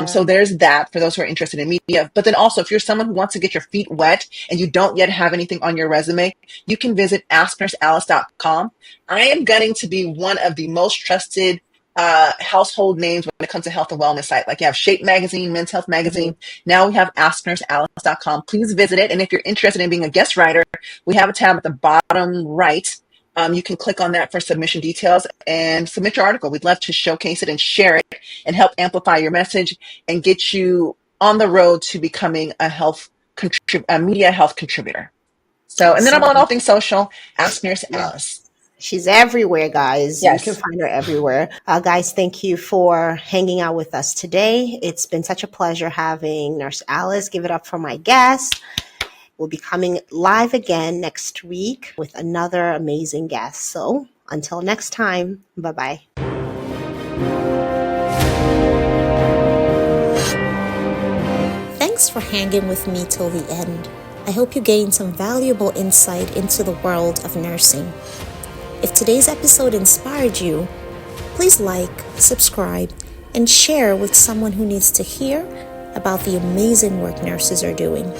Speaker 1: So
Speaker 2: Yeah.
Speaker 1: there's that for those who are interested in media. But then also, if you're someone who wants to get your feet wet and you don't yet have anything on your resume, you can visit asknursealice.com. I am gunning to be one of the most trusted household names when it comes to health and wellness site. Like you have Shape Magazine, Men's Health
Speaker 2: Mhm.
Speaker 1: Magazine. Now we have asknursealice.com. Please visit it. And if you're interested in being a guest writer, we have a tab at the bottom right. You can click on that for submission details and submit your article. We'd love to showcase it and share it and help amplify your message and get you on the road to becoming a media health contributor. So, and then I'm on all
Speaker 2: Awesome.
Speaker 1: things social. Ask Nurse
Speaker 2: Yeah.
Speaker 1: Alice.
Speaker 2: She's everywhere, guys. You can
Speaker 1: Yes.
Speaker 2: find her everywhere. Guys, thank you for hanging out with us today. It's been such a pleasure having Nurse Alice. Give it up for my guest. We'll be coming live again next week with another amazing guest. So until next time, bye bye. Thanks for hanging with me till the end. I hope you gained some valuable insight into the world of nursing. If today's episode inspired you, please like, subscribe, and share with someone who needs to hear about the amazing work nurses are doing.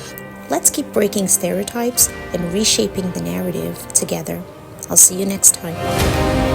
Speaker 2: Let's keep breaking stereotypes and reshaping the narrative together. I'll see you next time.